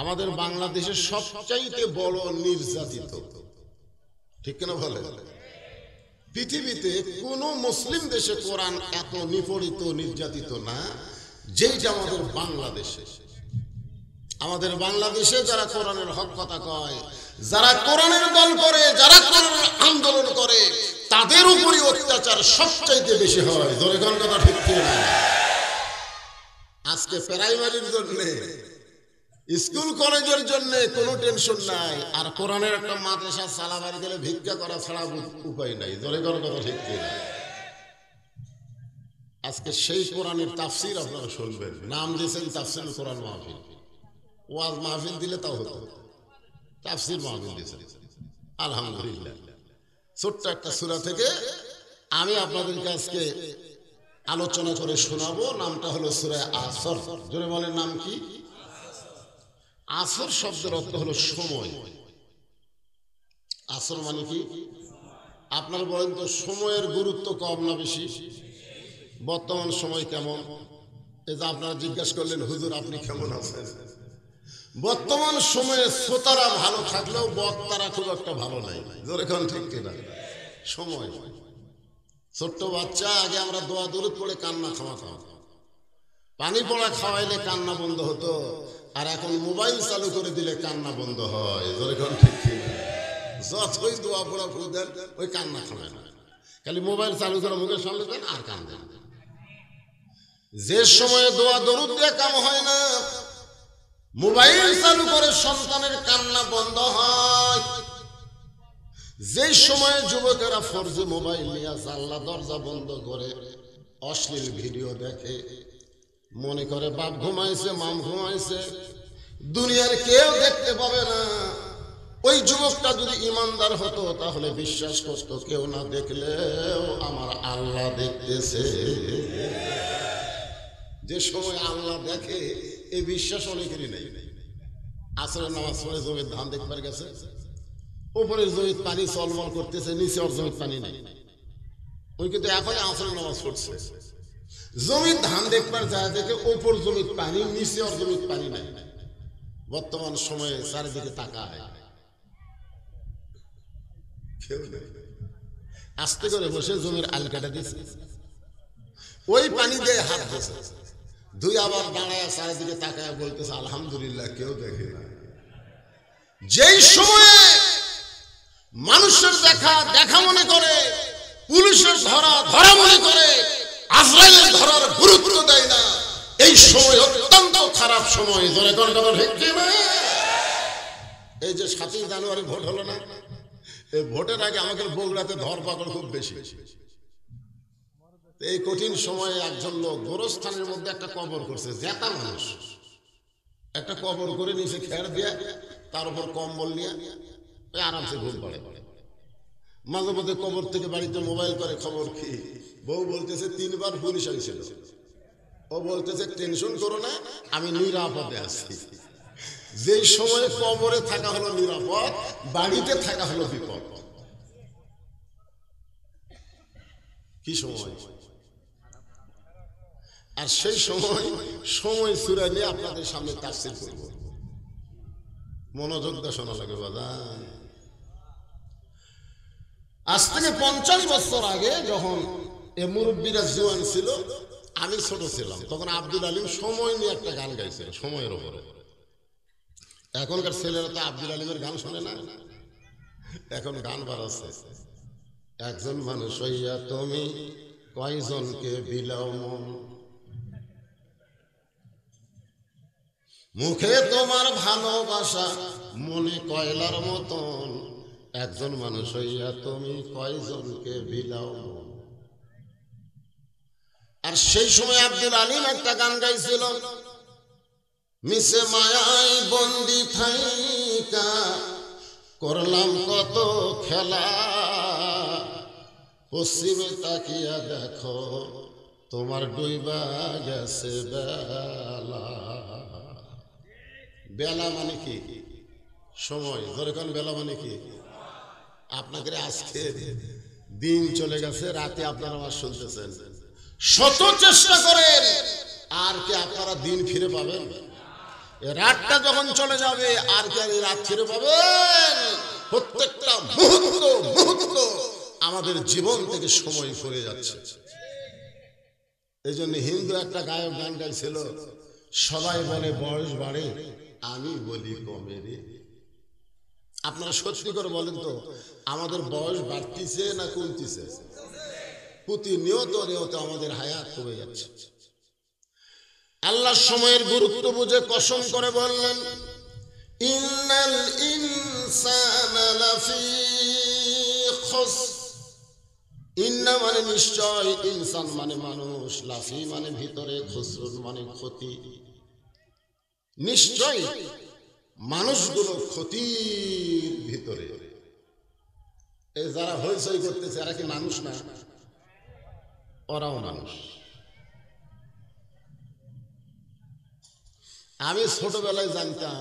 আমাদের বাংলাদেশের সবচাইতে বড় নির্যাতিত, ঠিক কিনা বলে? পৃথিবীতে কোন মুসলিম দেশে কোরআন এত নিপীড়িত নির্যাতিত না যেটা আমাদের বাংলাদেশে। আমাদের বাংলাদেশে যারা কোরআনের হক কথা কয়, যারা কোরআনের দল করে, যারা কোরআনের আন্দোলন করে, তাদের উপরই অত্যাচার সবচাইতে বেশি হয়। ধরে কোন কথা ঠিক কিনা? আজকে প্রাইমারির জন্য, স্কুল কলেজের জন্য কোনো টেনশন নাই, আর কোরআনের একটা মাদ্রাসা চালাবার গেলে ভিক্ষা করা ছাড়া উপায় নাই। ধরে কোন কথা ঠিক কিনা? আজকে সেই কোরআনের তাফসির আপনারা শুনবেন। নাম দিয়েছেন তাফসিরুল কোরআন মাহফিল। ওয়াজ মাহফিল দিলে তাও হতো, তাফসির মাহফিল দিয়েছেন। আলহামদুলিল্লাহ। ছোট্ট একটা সূরা থেকে আমি আপনাদেরকে আজকে আলোচনা করে শোনাবো। নামটা হলো সূরা আসর। জোরে বলেন, নাম কি? আসর শব্দের অর্থ হলো সময়। আসর মানে কি? আপনারা বলেন তো, সময়ের গুরুত্ব কম না বেশি? বর্তমান সময় কেমন? এই যে আপনারা জিজ্ঞাসা করলেন, হুজুর আপনি কেমন আছেন? বর্তমান সময়ে শ্রোতারা ভালো থাকলেও বক্তারা খুব একটা ভালো নাই। যেরকম ঠিক কিনা? সময়, ছোট্ট বাচ্চা আগে আমরা দোয়া দরুদ পড়ে কান্না থামাতাম, পানি পড়া খাওয়াইলে কান্না বন্ধ হতো, আর এখন মোবাইল চালু করে দিলে কান্না বন্ধ হয়। যেরকম ঠিক কিনা? যতই দোয়া পড়া ফু দেন ওই কান্না থামায় না, খালি মোবাইল চালু করে মুখের সামনে দেন আর কান্দেন। যে সময়ে দোয়া দরুদ দিয়ে কাম হয় না, মোবাইল চালু করে সন্তানের কান্না বন্ধ হয়। যে সময়ে যুবকেরা ফরজি মোবাইল নিয়ে জানলা দরজা বন্ধ করে অশ্লীল ভিডিও দেখে, মনে করে বাপ ঘুমাইছে, মাম ঘুমাইছে, দুনিয়ার কেউ দেখতে পাবে না। ওই যুবকটা যদি ইমানদার হতো তাহলে বিশ্বাস করতো কেউ না দেখলেও আমার আল্লাহ দেখতেছে। যে সময় আল্লাহ দেখে এই বিশ্বাস অনেকেরই নেই। আসরের নামাজ পড়ে জমির ধান দেখবার গেছে, উপরে জমির পানি চলমল করতেছে, নিচে ওর জমির পানি নেই। ওই কিন্তু এখন আসরের নামাজ পড়ছে, জমির ধান দেখবার যায় দেখে উপর জমির পানি, নিচে ওর জমির পানি নাই। বর্তমান সময়ে চারিদিকে তাকায়, কেউ নেই। আস্তে করে বসে জমির আল কাটা দিচ্ছে, ওই পানি দিয়ে হাত ধুছে, দুই আবার দাঁড়ায় চারিদিকে তাকায় বলতেছে আলহামদুলিল্লাহ, কেউ দেখে না। যেই সময়ে মানুষের দেখা দেখা মনে করে, পুলিশের ধরা ধরা মনে করে, আজরাইলের ধরার গুরুত্ব দেয় না, এই সময় অত্যন্ত খারাপ সময়। ধরে কোন কথা ঠিক কিনা? এই যে 7ই জানুয়ারি ভোট হলো না, এই ভোটের আগে আমাদের বগুড়াতে ধরপাকড় খুব বেশি। এই কঠিন সময়ে একজন লোক গোরস্থানের মধ্যে একটা কবর করছে, জেতা মানুষ, একটা কবর করে নিচে খের দিয়ে তার উপর কম্বল নিয়ে আরামসে ঘুম পড়ে। মাঝে মধ্যে কবর থেকে বাড়িতে মোবাইল করে, খবর কি? বউ বলতেছে 3বার পুলিশ আইছিল। ও বলতেছে টেনশন করো না, আমি নিরাপদে আছি। যেই সময়ে কবরে থাকা হলো নিরাপদ, বাড়িতে থাকা হলো বিপদ। কি সময়! আর সেই সময় সূরা নিয়ে আপনাদের সামনে তাফসীর করব। মনোযোগ দিয়ে শোনা লাগে বাজান। আজ থেকে 50 বছর আগে যখন এ মুরব্বীরা জওয়ান ছিল, আমি ছোট ছিলাম, তখন আব্দুল আলিম সময় নিয়ে একটা গান গাইছিল, সময়ের উপরে। এখনকার ছেলেরা তো আব্দুল আলিমের গান শোনে না, এখন গান বাড়াচ্ছে। একজন মানুষ হইয়া তুমি কয়জনকে বিলাও মন, মুখে তোমার ভালোবাসা মনে কয়লার মতন, একজন মানুষ হইয়া তুমি কয়জনকে বিলাও মন। আর সেই সময় আব্দুল আলিম একটা গান গাইছিল, মিশে মায়ায় বন্দি থাইকা করলাম কত খেলা, পশ্চিমে তাকিয়া দেখো তোমার ডুইবা গেছে বেলা। বেলা মানে কি? সময়। ধরে কোন বেলা মানে কি? আপনাদের আজকে দিন চলে গেছে, রাতে আপনারা আমার শুনতেছেন, শত চেষ্টা করেন আর কি আপনারা দিন ফিরে পাবেন? এই রাতটা যখন চলে যাবে আর কি আর এই রাত ফিরে পাবেন? প্রত্যেকটা মুহূর্ত মুহূর্ত আমাদের জীবন থেকে সময় সরে যাচ্ছে। এই জন্য হিন্দু একটা গায়ক গান গাইছিল, সবাই বলে বয়স বাড়ে, আমি বলি কমে রে। আপনারা সত্যি করে বলেন তো, আমাদের বয়স বাড়তিছে না কমতিছে? প্রতিনিয়ত নিয়ত আমাদের হায়াত কমে যাচ্ছে। আল্লাহ সময়ের গুরুত্ব বুঝে কসম করে বললেন, ইন্নাল ইনসানা লাফি খুসর। ইন্না মানে নিশ্চয়, ইনসান মানে মানুষ, লাফি মানে ভিতরে, খুসরুন মানে ক্ষতি। নিশ্চয় মানুষগুলো ক্ষতির ভিতরে। এই যারা হইচই করতেছে এরা কি মানুষ না? ওরাও মানুষ। আমি ছোটবেলায় জানতাম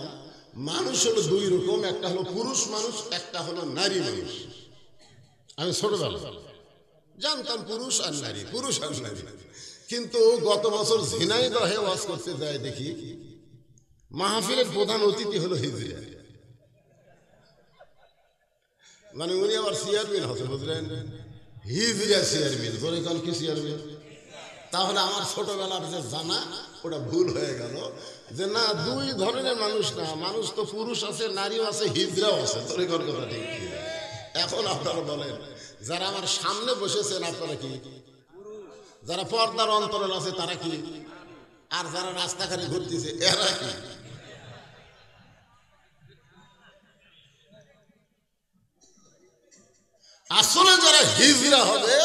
মানুষ হলো দুই রকম, একটা হলো পুরুষ মানুষ, একটা হলো নারী মানুষ। আমি ছোটবেলায় জানতাম পুরুষ আর নারী, পুরুষ আর নারী। কিন্তু গত বছর ঝিনাইদহে ওয়াজ করতে যায় দেখি মাহফিলের প্রধান অতিথি হলো হিজড়া। মানে উনি আবার চেয়ারম্যান হচ্ছে, বুঝলেন? হিজড়া চেয়ারম্যান। বলে কাল কি চেয়ারম্যান? তাহলে আমার ছোটবেলার যে জানা ওটা ভুল হয়ে গেল, যে না, দুই ধরনের মানুষ না, মানুষ তো পুরুষ আছে, নারীও আছে, হিজড়াও আছে। তোর কথা ঠিক। এখন আপনারা বলেন, যারা আমার সামনে বসেছেন আপনারা কি? যারা পর্দার অন্তরাল আছে তারা কি? আর যারা রাস্তাঘাটে ঘুরতেছে এরা কি? আসলে যারা হিজড়া হবে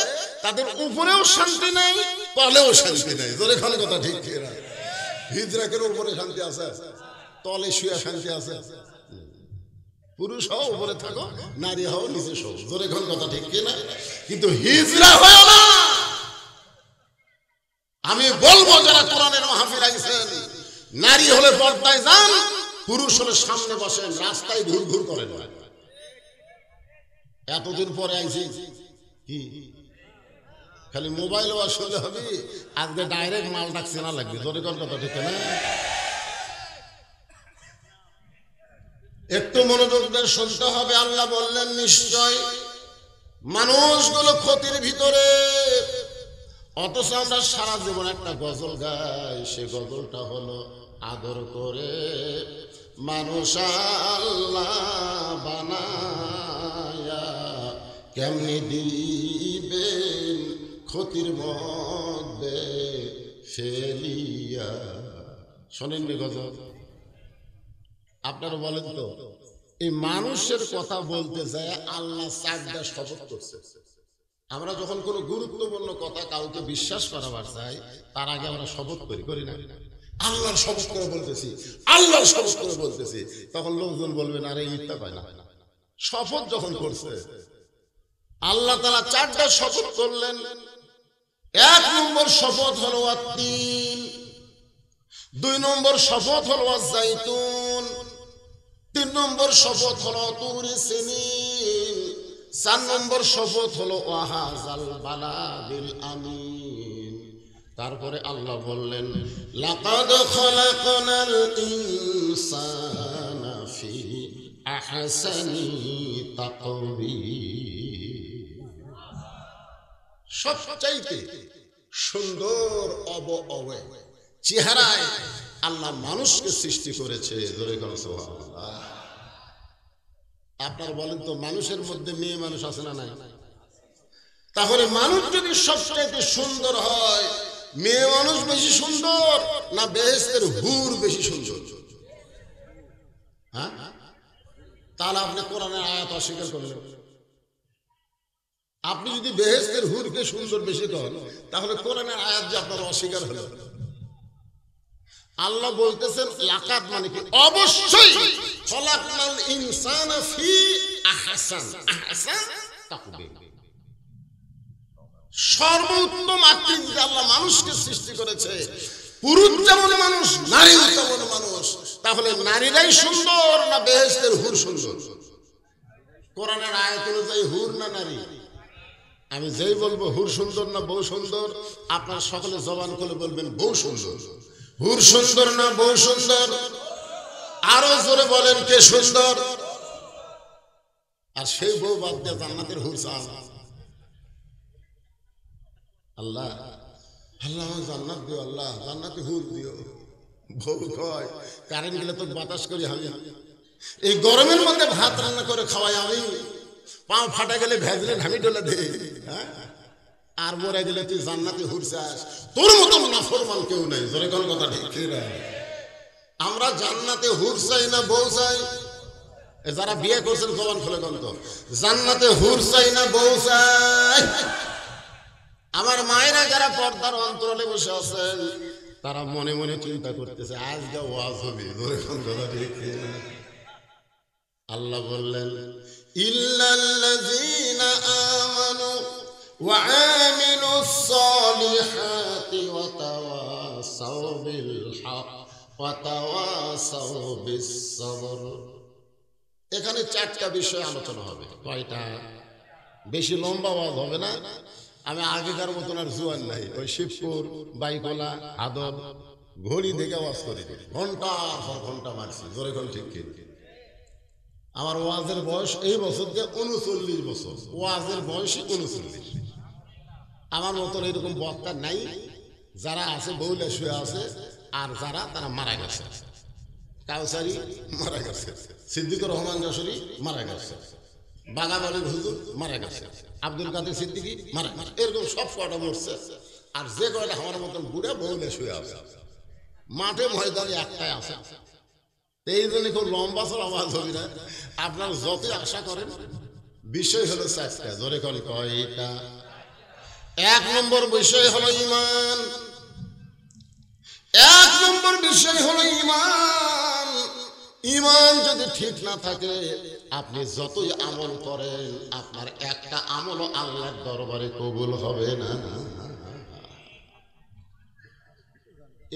তাদের উপরেও শান্তি নাই, তলেও শান্তি নাই। তোর এখানে কথা ঠিক। হিজড়াকের উপরে শান্তি আছে, তলে শুয়ে শান্তি আছে। পুরুষ হও উপরে থাকো, নারী হও নিচে শো। তোর এখন কথা ঠিক কিনা? কিন্তু হিজড়া হয় না। আমি বলবো যারা কোরআনের মাহফিল আইছেন, নারী হলে পর্দায় যান, পুরুষ হলে সামনে বসেন, রাস্তায় ঘুর ঘুর করেন। এতদিন পরে আইছি কি খালি মোবাইল ওয়াশ হলে হবে? আজকে ডাইরেক্ট মাল ডাকছে না লাগবে। তোর এখন কথা ঠিক না? একটু মনোযোগ দিয়ে শুনতে হবে। আল্লাহ বললেন নিশ্চয় মানুষগুলো ক্ষতির ভিতরে। অথচ আমরা সারা জীবন একটা গজল গাই, সে গজলটা হলো আদর করে মানুষ আল্লাহ বানায়া কেমনি দিবেন ক্ষতির মধ্যে ফেলিয়া। শোনেননি গজল? আপনারা বলেন তো, এই মানুষের কথা বলতে যায় আল্লাহ চারটা শপথ করছে। আমরা যখন কোনো গুরুত্বপূর্ণ কথা কাউকে বিশ্বাস করাবার চাই, তার আগে আমরা শপথ করি না? আল্লাহর শপথ করে বলতেছি, আল্লাহর শপথ করে বলতেছি। তখন লোকজন বলবেন আরে মিথ্যা পায় না। শপথ যখন করছে, আল্লাহ তাআলা চারটা শপথ করলেন। এক নম্বর শপথ হলো আত-তিন, দুই নম্বর শপথ হলো আজ-জাইতুন, তিন নম্বর শপথ হলো তুরি সিনিন, চার নম্বর শপথ হলো ওয়াহাজাল বালাদিল আমিন। তারপরে আল্লাহ বললেন লাকাদ খলাকনাল ইনসানা ফি আহসানি তাকওয়িম। সবচাইতে সুন্দর অবয়ব চেহারায় আল্লাহ মানুষকে সৃষ্টি করেছে। জোরে করে সুবহানাল্লাহ। আপনারা বলেন তো, মানুষের মধ্যে মেয়ে মানুষ আছে না নাই? তাহলে মানুষ যদি সবচাইতে সুন্দর হয়, মেয়ে মানুষ বেশি সুন্দর না বেহেশতের হুর বেশি সুন্দর? হ্যাঁ, তাহলে আপনি কোরআনের আয়াত অস্বীকার করলেন। আপনি যদি বেহেশতের হুরকে সুন্দর বেশি করেন, তাহলে কোরআনের আয়াত যে আপনার অস্বীকার হলো। আল্লাহ বলতেছেন লাকাদ মানে কি? অবশ্যই খলাকনাল ইনসানা ফি আহসান তাকওয়িম। সর্বোত্তম আকৃতিতে আল্লাহ মানুষকে সৃষ্টি করেছে। পুরুষ যেমন মানুষ, নারী তেমন মানুষ। তাহলে নারীরাই সুন্দর না বেহেশতের হুর সুন্দর? কোরআনের আয়াত অনুযায়ী হুর না নারী? আমি যেই বলবো হুর সুন্দর না বউ সুন্দর, আপনার সকলে জবান খুলে বলবেন বউ সুন্দর। হুর সুন্দর না বউ সুন্দর? আরো জোরে বলেন কে সুন্দর? আর সেই বউ বাদ দিয়ে জান্নাতের হুর চান। আল্লাহ আল্লাহ জান্নাত দিও, আল্লাহ জান্নাতে হুর দিও। বউ কয় কারেন্ট গেলে তো বাতাস করি আমি, এই গরমের মধ্যে ভাত রান্না করে খাওয়াই আমি, পাও ফাটা গেলে ভেজলে ঢামি ডলে দে, হ্যাঁ? আর মরে গেলে তুই জান্নাতে হুর চাস? তোর মতো নাফরমান কেউ নাই। জোরে কোন কথা ঠিক না? আমরা জান্নাতে হুর চাই না বউ চাই? যারা বিয়ে করছেন জবান খুলে কোন তো, জান্নাতে হুর চাই না বউ চাই? আমার মায়েরা যারা পর্দার অন্তরালে বসে আছেন তারা মনে মনে চিন্তা করতেছে আজকে ওয়াজ হবে। জোরে কোন কথা ঠিক না? আল্লাহ বললেন ইল্লাল্লাযীনা আমানু ওয়া আমিলুস সালিহাতি ওয়া তাওয়াসাউ বিল হক ওয়া তাওয়াসাউ বিস সবর। এখানে চারটা বিষয় আলোচনা হবে। কয়টা? বেশি লম্বা ওয়াজ হবে না। আমি আগেকার মতন আর জুয়ান নাই, ওই শিবপুর বাইকলা আদব ঘড়ি দেখে ওয়াজ করি, ঘন্টা পর ঘন্টা মারছি। জোরে কোন ঠিক কি? আমার ওয়াজের বয়স এই বছর দিয়ে 39 বছর, ওয়াজের বয়সই 39। আমার মতন এরকম বক্তা নাই। যারা আছে বউলে শুয়ে আছে, আর যারা তারা মারা গেছে। কাউসারি মারা গেছে, সিদ্দিকুর রহমান যশোরী মারা গেছে, বাগাবাড়ির হুজুর মারা গেছে, আব্দুল কাদের সিদ্দিকী মারা গেছে, এরকম সব কটা মরছে। আর যে কয়টা আমার মতন বুড়া বউলে শুয়ে আছে, মাঠে ময়দানে একটাই আছে। এই জন্য খুব লম্বা চল আওয়াজ হবে না। আপনার যতই আশা করেন, বিষয় হলো চারটা। ধরে কোন কয়টা? এক নম্বর বিষয় হলো ঈমান। এক নম্বর বিষয় হলো ঈমান। ঈমান যদি ঠিক না থাকে, আপনি যতই আমল করেন, আপনার একটা আমলও আল্লাহর দরবারে কবুল হবে না।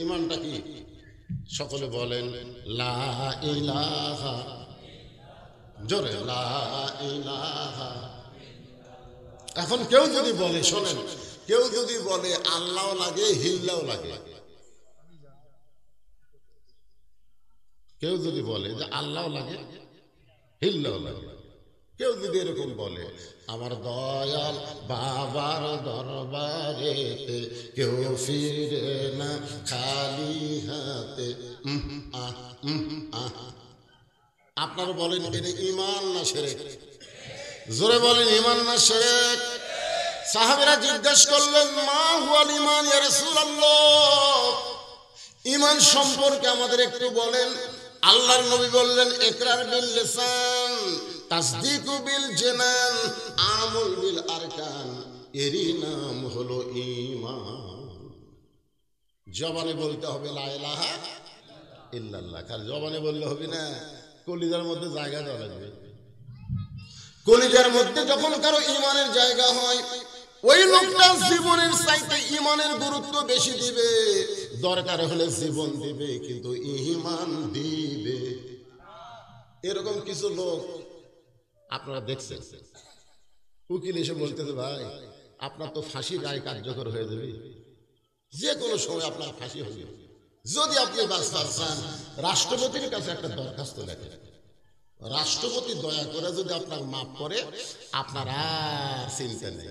ঈমানটা কি? সকলে বলেন লা ইলাহা, জোরে লা ইলাহা। এখন কেউ যদি বলে, শোনেন, কেউ যদি বলে আল্লাহ লাগে হিল্লাও লাগে, কেউ যদি বলে যে আল্লাহ লাগে হিল্লাও লাগে, কেউ যদি এরকম বলে, আমার দয়াল বাবার দরবারে কেউ ফিরে না খালি হাতে, আপনারা বলেন এটা ঈমান না শিরক? জোরে বলেন ঈমান না শিরক? সাহাবীরা জিজ্ঞেস করলেন মা হুয়াল ঈমান ইয়া রাসূলুল্লাহ, ঈমান সম্পর্কে আমাদের একটু বলেন। আল্লাহর নবী বললেন ইকরার বিল লিসান, তাসদীকু বিল জানান, আমল বিল আরকান, এরই নাম হলো ঈমান। জবানে বলতে হবে লা ইলাহা ইল্লাল্লাহ, খালি জবানে বললে হবে না, কলিজার মধ্যে জায়গা দেওয়া লাগবে। কলিজার মধ্যে যখন কারো ঈমানের জায়গা হয়, ওই লোকটা জীবনের চাইতে ঈমানের গুরুত্ব বেশি দিবে, দরকার হলে জীবন দিবে, কিন্তু ঈমান দিবে। এরকম কিছু লোক আপনারা দেখছেন, উকিল এসে বলতেছে ভাই আপনার তো ফাঁসির রায় কার্যকর হয়ে যাবে, যে কোনো সময় আপনার ফাঁসি হবে, যদি আপনি বাঁচতে চান রাষ্ট্রপতির কাছে একটা দরখাস্ত লেখেন, রাষ্ট্রপতি দয়া করে যদি আপনার মাফ করে, আপনার আর চিন্তা নেই।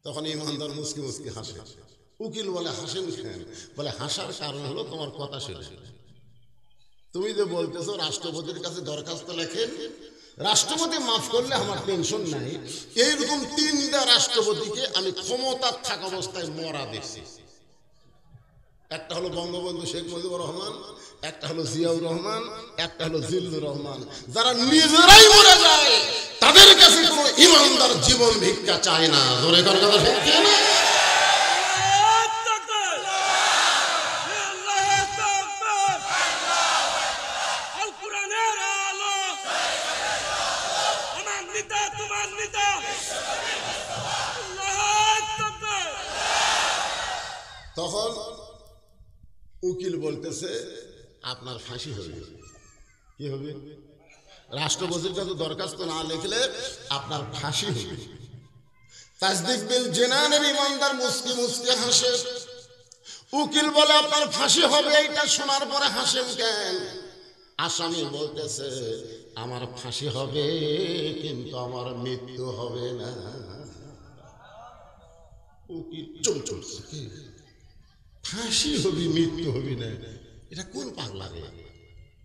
তখন ইমানদার মুসকি মুসকি হাসে। উকিল বলে হাসেন কেন? বলে হাসার কারণ হলো তোমার কথা শুনে, তুমি যে বলতেছো রাষ্ট্রপতির কাছে দরখাস্ত লেখেন, রাষ্ট্রপতি মাফ করলে আমার টেনশন নাই। এইরকম 3টা রাষ্ট্রপতিকে আমি ক্ষমতার থাকা অবস্থায় মরা দেখছি। একটা হলো বঙ্গবন্ধু শেখ মুজিবুর রহমান, একটা হলো জিয়াউর রহমান, একটা হলো জিল্লুর রহমান। যারা নিজেরাই মরে যায়, তাদের কাছে কোনো ইমানদার জীবন ভিক্ষা চায় না। জোরে কার কথা ঠিক না? তখন উকিল বলতেছে আপনার ফাঁসি হবে। কি হবে? রাষ্ট্রপতির কাছে দরখাস্ত না লিখলে আপনার ফাঁসি হবে। তাসদিক বিল জানানের ইমানদার মুসকি মুসকি হাসে। উকিল বলে আপনার ফাঁসি হবে, এইটা শোনার পরে হাসেন কেন? আসামি বলতেছে আমার ফাঁসি হবে কিন্তু আমার মৃত্যু হবে না। উকিল চমচমছে, ফাঁসি হবি মৃত্যু হবি না, এটা কোন পাগলা রে?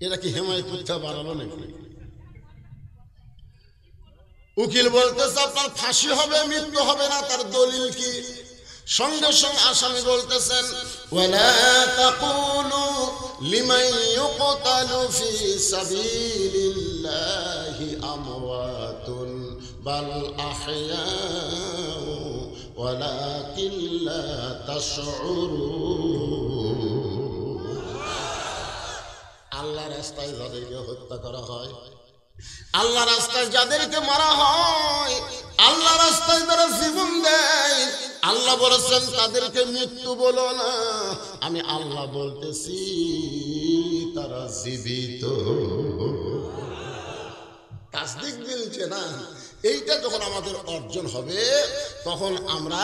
এটা কি হেমায়তুল্লাহ বানালো নাকি? উকিল বলতেছে আপনার ফাঁসি হবে মৃত্যু হবে না, তার দলিল কি? সঙ্গে সঙ্গে আসামি বলতেছেন ওয়ালা তাকুলু লিমান ইউকতালু ফি সাবিলিল্লাহি আমওয়াতুন বাল আহইয়াউ ওয়ালাকিন লা তাশউরুন। আল্লাহ রাস্তায় যাদেরকে হত্যা করা হয়, আল্লাহ রাস্তায় যাদেরকে মারা হয়, আল্লাহ রাস্তায় যারা জীবন দেয়, আল্লাহ বলেছেন তাদেরকে মৃত্যু বলো না, আমি আল্লাহ বলতেছি তারা জীবিত। তাসদিক দিলছে না, এইটা যখন আমাদের অর্জন হবে তখন আমরা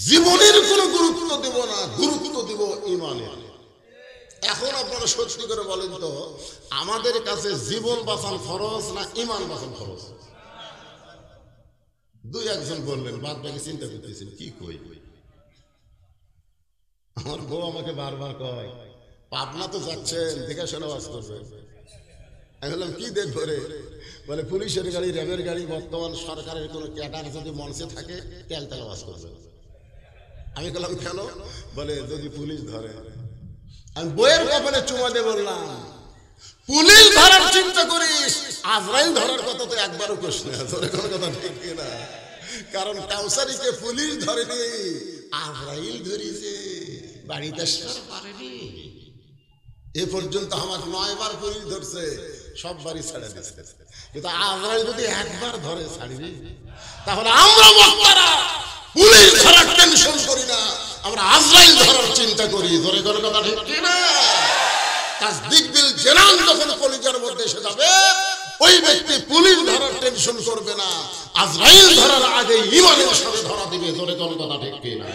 জীবনের কোনো গুরুত্ব দেব না, গুরুত্ব দেব ইমানের। এখন আপনারা সত্যি করে বলেন তো, আমাদের কাছে জীবন বাঁচান ফরজ না ইমান বাঁচান ফরজ? দুই একজন বললেন, বাদ বাকি চিন্তা করতেছেন কি কই। আমার বউ আমাকে বারবার কয় পাবনা তো যাচ্ছেন দেখে শোনা বাস করবেন। আমি বললাম কি দেখবো রে? বলে পুলিশের গাড়ি র্যাবের গাড়ি বর্তমান সরকারের কোনো ক্যাডার যদি মঞ্চে থাকে তেল তেল বাস করবে। আমি বললাম কেন? বলে যদি পুলিশ ধরে। আমি বইয়ের কপালে চুমা দিয়ে বললাম পুলিশ ধরার চিন্তা করিস, আজরাইল ধরার কথা তো একবারও কোশ না। তোর কোনো কথা ঠিক কিনা? কারণ কাউসারিকে পুলিশ ধরেনি, আজরাইল ধরিছে, বাড়িতে পারেনি। এ পর্যন্ত আমার 9 বার পুলিশ ধরছে, সব বাড়ি ছেড়ে দিচ্ছে, কিন্তু আজরাইল যদি একবার ধরে ছাড়বি। তাহলে আমরা বক্তারা পুলিশ ধরার টেনশন করি না, আমরা আজরাইল ধরার চিন্তা করি। ধরে কোনো কথা ঠিক কিনা? তাসদিক বিল জানান যখন কলিজার মধ্যে এসে যাবে, ওই ব্যক্তি পুলিশ ধরার টেনশন করবে না, আজরাইল ধরার আগে ঈমানের সাথে ধরা দিবে। ধরে কোনো কথা ঠিক কিনা?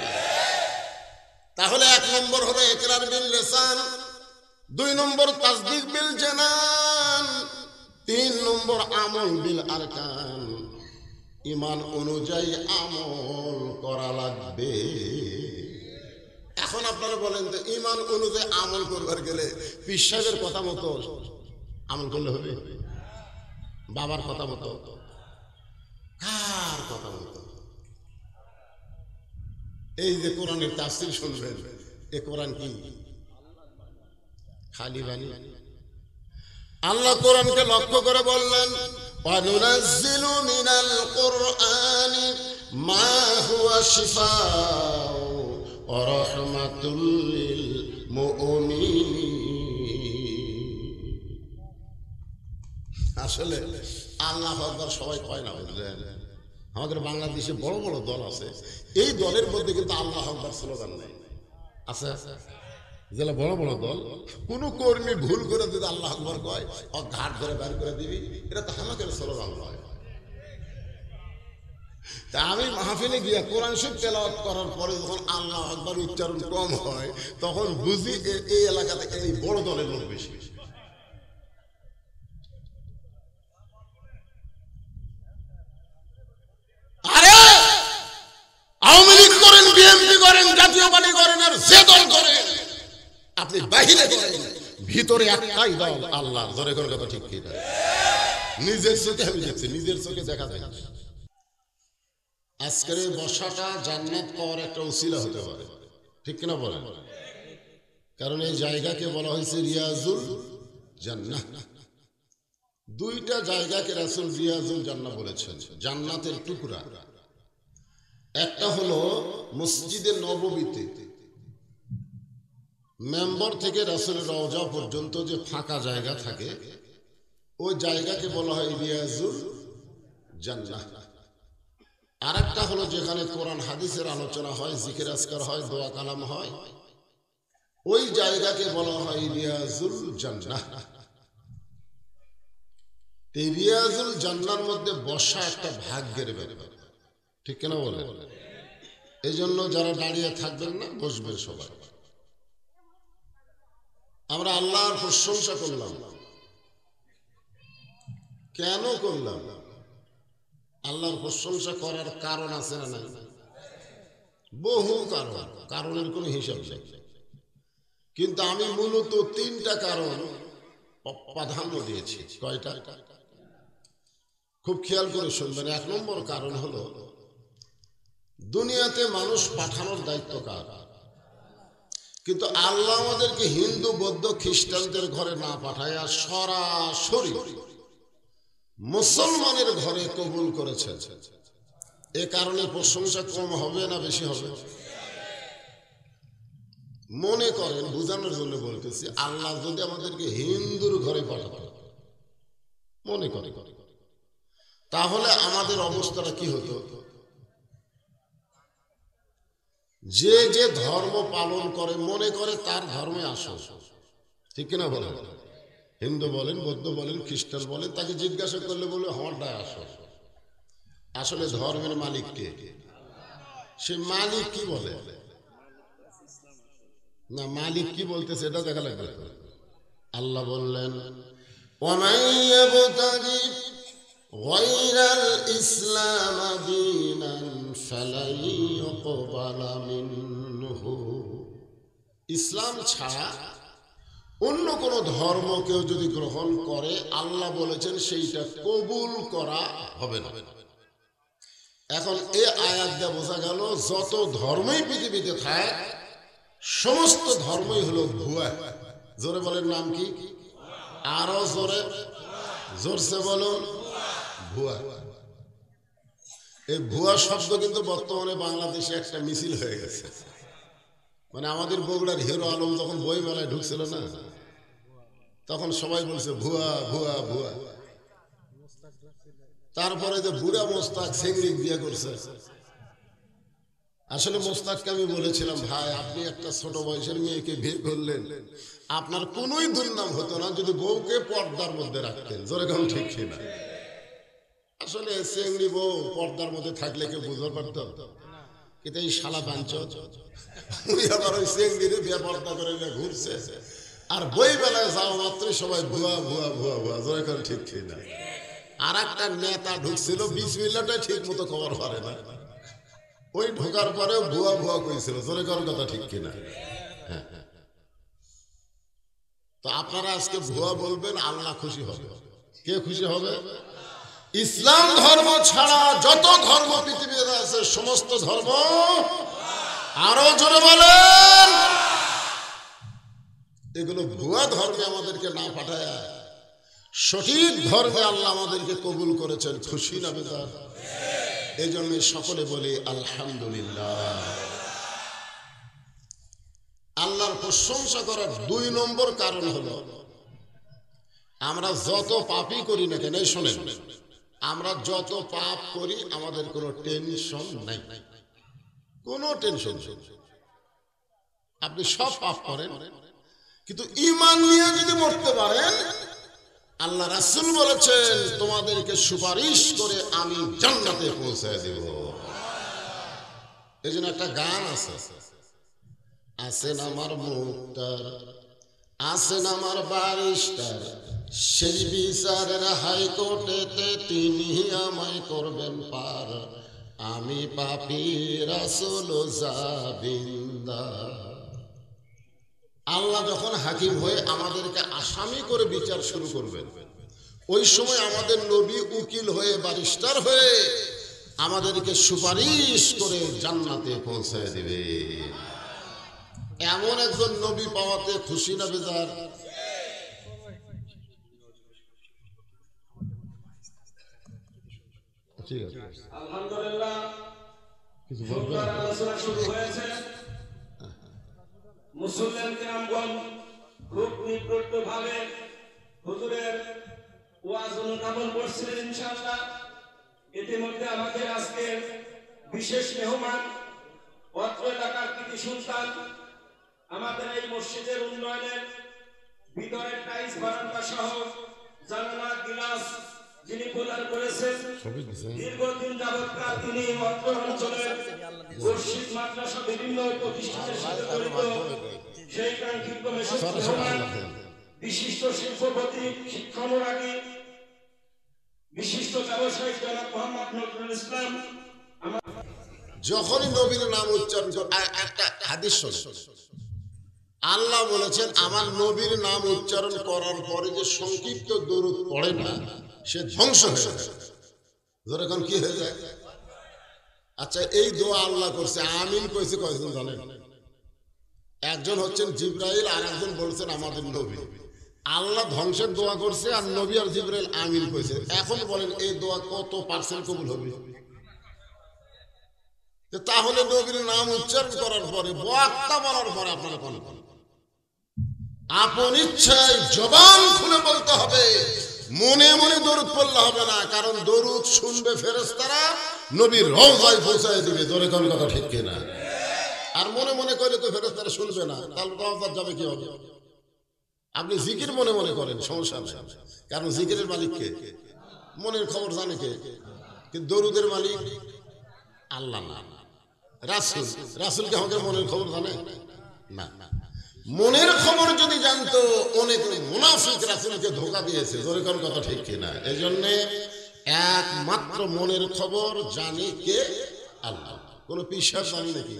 তাহলে 1 নম্বর হবে ইকরার বিল লিসান, 2 নম্বর তাসদিক বিল জানান, 3 নম্বর আমল বিল আরকান। ঈমান অনুযায়ী আমল করা লাগবে। এখন আপনারা বলেন তো, ঈমান অনুযায়ী আমল করবার গেলে পীর সাহেবের কথা মতো আমল করলে হবে? বাবার কথা মতো? কার কথা মতো? এই যে কোরআনের তাফসীর শুনবেন, এ কোরআন কি খালি বাণী? আল্লাহ কোরআনকে লক্ষ্য করে বললেন ওয়ানুনাজ্জিলু মিনাল কুরআনি মা হুয়া শিফাউ ওয়া রাহমাতুল লিল মুমিনিন। আসলে আল্লাহু আকবার সবাই কয় না, বুঝলেন? আমাদের বাংলাদেশে বড় বড় দল আছে, এই দলের মধ্যে কিন্তু আল্লাহু আকবার স্লোগান নাই। আছে যেটা বড় বড় দল, কোন কর্মী ভুল করে যদি আল্লাহু আকবার কয়, ও ঘাট ধরে বের করে দিবি, এটা তো আমাদের স্লোগান নয়। তা আমি মাহফিলে গিয়া কোরআন শরীফ তেলাওয়াত করার পরে যখন আল্লাহু আকবার উচ্চারণ কম হয়, তখন বুঝি এই এলাকাতে এই বড় দলের লোক বেশি। আরে আওয়ামী লীগ করেন, বিএনপি করেন, জাতীয় পার্টি করেন, আর যে দল করেন, আপনি বাহিরে করেন, ভিতরে একটাই দল আল্লাহ। ধরে কোন কথা ঠিক কি? নিজের চোখে আমি দেখছি, নিজের চোখে দেখা যায়। আজকের এই বসাটা জান্নাত পাওয়ার একটা উসিলা হতে পারে, ঠিক কিনা বলেন? কারণ এই জায়গাকে বলা হয়েছে রিয়াজুল জান্নাহ। 2টা জায়গাকে রাসূল রিয়াজুল জান্নাহ বলেছেন, জান্নাতের টুকরা। একটা হলো মসজিদে নববীতে মেম্বর থেকে রাসূলের রওজা পর্যন্ত যে ফাঁকা জায়গা থাকে, ওই জায়গাকে বলা হয় রিয়াজুল জান্নাহ। আর একটা হলো যেখানে কোরআন হাদিসের আলোচনা হয়, জিকির আজকার হয়, দোয়া কালাম হয়, ওই জায়গাকে বলা হয় রিয়াজুল জান্নাহ। এই রিয়াজুল জান্নাহর মধ্যে বসা একটা ভাগ্যের ব্যাপার, ঠিক কিনা বলেন? এই জন্য যারা দাঁড়িয়ে থাকবেন না, বসবেন সবাই। আমরা আল্লাহর প্রশংসা করলাম, কেন করলাম? আল্লাহর প্রশংসা করার কারণ আছে না নাই? বহু কারণ, কারণের কোনো হিসাব নেই। কিন্তু আমি মূলত তিনটা কারণ প্রাধান্য দিয়েছি। কয়টা? খুব খেয়াল করে শুনবেন। এক নম্বর কারণ হলো, দুনিয়াতে মানুষ পাঠানোর দায়িত্ব কার? কিন্তু আল্লাহ আমাদেরকে হিন্দু, বৌদ্ধ, খ্রিস্টানদের ঘরে না পাঠায়া সরাসরি মুসলমানের ঘরে কবুল করেছেন। এ কারণে প্রশংসা কম হবে না বেশি হবে? মনে করেন, বোঝানোর জন্য বলতেছি, আল্লাহ যদি আমাদেরকে হিন্দুর ঘরে পাঠাতো, মনে করে, তাহলে আমাদের অবস্থাটা কি হতো? যে যে ধর্ম পালন করে মনে করে তার ধর্মে আসো, ঠিক কিনা বলেন? হিন্দু বলেন, বৌদ্ধ বলেন, খ্রিস্টান বলেন, তাকে জিজ্ঞাসা করলে বলে আমারটাই আসো। আসলে ধর্মের মালিক কে? সে মালিক কি বলে না, মালিক কি বলতেছে এটা দেখা লাগবে। আল্লাহ বললেন, ওয়ামান ইয়াবতাগি গায়রাল ইসলাম দীনান ফালাই ইউকবালা মিনহু। ইসলাম ছাড়া অন্য কোন ধর্ম কেউ যদি গ্রহণ করে, আল্লাহ বলেছেন সেইটা কবুল করা হবে না। এখন এই আয়াত দিয়ে বোঝা গেল, যত ধর্মই পৃথিবীতে থাকে সমস্ত ধর্মই হলো ভুয়া। জোরে বলেন, নাম কি? আরো জোরে, জোরসে বলুন, ভুয়া। এই ভুয়া শব্দ কিন্তু বর্তমানে বাংলাদেশে একটা মিছিল হয়ে গেছে। মানে আমাদের বগুড়ার হিরো আলম যখন বই মেলায় ঢুকছিল না, তখন সবাই বলছে ভুয়া ভুয়া ভুয়া। তারপরে যে বুড়া মোস্তাক সেঙ্গিক বিয়ে করছে। আসলে মোস্তাককে আমি বলেছিলাম, ভাই আপনি একটা ছোট বয়সের মেয়েকে বিয়ে করলেন, আপনার কোনোই দুর্নাম হতো না যদি বউকে পর্দার মধ্যে রাখতেন। জোরে কম ঠিক কিনা? আসলে সেঙ্গি বউ পর্দার মধ্যে থাকলে কেউ বুঝতে পারত? কিন্তু এই শালা বাঞ্চ আবার ওই সেঙ্গিরে বিয়ে পর্দা করে ঘুরছে, আর বই বেলায় যাওয়া মাত্রই সবাই ভুয়া ভুয়া ভুয়া ভুয়া। জোরে কম ঠিক কিনা? আর একটা নেতা ঢুকছিল, বিসমিল্লাহটা ঠিক মতো খবর করে না, ওই ঢোকার পরেও ভুয়া ভুয়া কইছিল। জোরে করার কথা ঠিক কিনা? হ্যাঁ। তো আপনারা আজকে ভুয়া বলবেন, আল্লাহ খুশি হবে। কে খুশি হবে? ইসলাম ধর্ম ছাড়া যত ধর্ম পৃথিবীতে আছে সমস্ত ধর্ম, আরো জোরে বলেন, এগুলো ভুয়া ধর্মে আমাদেরকে না পাঠায় সঠিক ধর্মে আল্লাহ আমাদেরকে কবুল করেছেন। খুশি না বেজার? এই জন্য সকলে বলি আলহামদুলিল্লাহ। আল্লাহর প্রশংসা করার 2 নম্বর কারণ হলো, আমরা যত পাপই করি না কেন, শোনেন, আমরা যত পাপ করি আমাদের কোনো টেনশন নাই, কোনো টেনশন। আপনি সব পাপ করেন, কিন্তু ঈমান নিয়ে যদি মরতে পারেন, আল্লাহ রাসূল বলেছেন তোমাদেরকে সুপারিশ করে আমি জান্নাতে পৌঁছায় দেব। এই জন্য একটা গান আছে, আছেন আমার মুক্তার, আছেন আমার বারিস্টার, সেই বিচারের হাইকোর্টেতে তিনি আমায় করবেন পার, আমি পাপী রাসূল জাবিন্দার। আল্লাহ যখন হাকিম হয়ে আমাদেরকে আসামি করে বিচার শুরু করবেন, ওই সময় আমাদের নবী উকিল হয়ে, বারিস্টার হয়ে আমাদেরকে সুপারিশ করে জান্নাতে পৌঁছায় দেবে। এমন একজন নবী পাওয়াতে খুশি না বেজার? ঠিক আছে, আলহামদুলিল্লাহ। কিছু বলবেন? আলোচনা শুরু হয়েছে। মুসলমান কিরামগণ খুব নিকটভাবে হুজুরের ওয়াজ অনুধাবন করছিলেন ইনশাআল্লাহ। ইতিমধ্যে আমাদের আজকে বিশেষ মেহমান, অত্র এলাকার কৃতি সন্তান, আমাদের এই মসজিদের উন্নয়নের ভিতরের টাইলস বারান্দা সহ জানালা গিলাস যিনি প্রদান করেছেন, দীর্ঘদিন যাবৎকাল তিনি অত্র অঞ্চলের মসজিদ মাদ্রাসা বিভিন্ন প্রতিষ্ঠানের সাথে জড়িত সেই কাঙ্ক্ষিত মেসেজ রহমান, বিশিষ্ট শিল্পপতি, শিক্ষানুরাগী, বিশিষ্ট ব্যবসায়ী জনাব মোহাম্মদ নজরুল ইসলাম। যখনই নবীর নাম উচ্চারণ করে একটা হাদিস শোনেন, আল্লাহ বলেছেন আমার নবীর নাম উচ্চারণ করার পরে যে সংক্ষিপ্ত দরুদ পড়ে না সে ধ্বংস হয়ে যায়। যখন কি হয়ে যায়? আচ্ছা, এই দোয়া আল্লাহ করছে, আমিন কইছে কয়জন জানেন? একজন হচ্ছেন জিব্রাইল, আর একজন বলছেন আমাদের নবী। আল্লাহ ধ্বংসের দোয়া করছে আর নবী আর জিব্রাইল আমিন কইছে। এখন বলেন এই দোয়া কত পার্সেন্ট কবুল হবে? তাহলে নবীর নাম উচ্চারণ করার পরে, বক্তা বলার পরে আপনারা কোন আপন ইচ্ছায় জবান খুলে বলতে হবে, মনে মনে দরুদ পড়লে হবে না। কারণ দরুদ শুনবে ফেরেশতারা, নবীর রওজায় পৌঁছায় দিবে। জোরে কোন কথা ঠিক কিনা? আর মনে মনে করে তো ফেরেশতারা শুনবে না, তাহলে রওজা যাবে কি হবে? আপনি জিকির মনে মনে করেন, সমস্যা নেই, কারণ জিকিরের মালিক কে? মনের খবর জানে কে? কিন্তু দরুদের মালিক আল্লাহ না, রাসূল। রাসূল কি আমাদের মনের খবর জানে? না। মনের খবর যদি জানতো, অনেক মুনাফিক রাসূলকে ধোঁকা দিয়েছে। জোরে কোন কথা ঠিক কিনা? এই জন্য একমাত্র মনের খবর জানে কে? আল্লাহ। কোন পিশাচ জানি নাকি?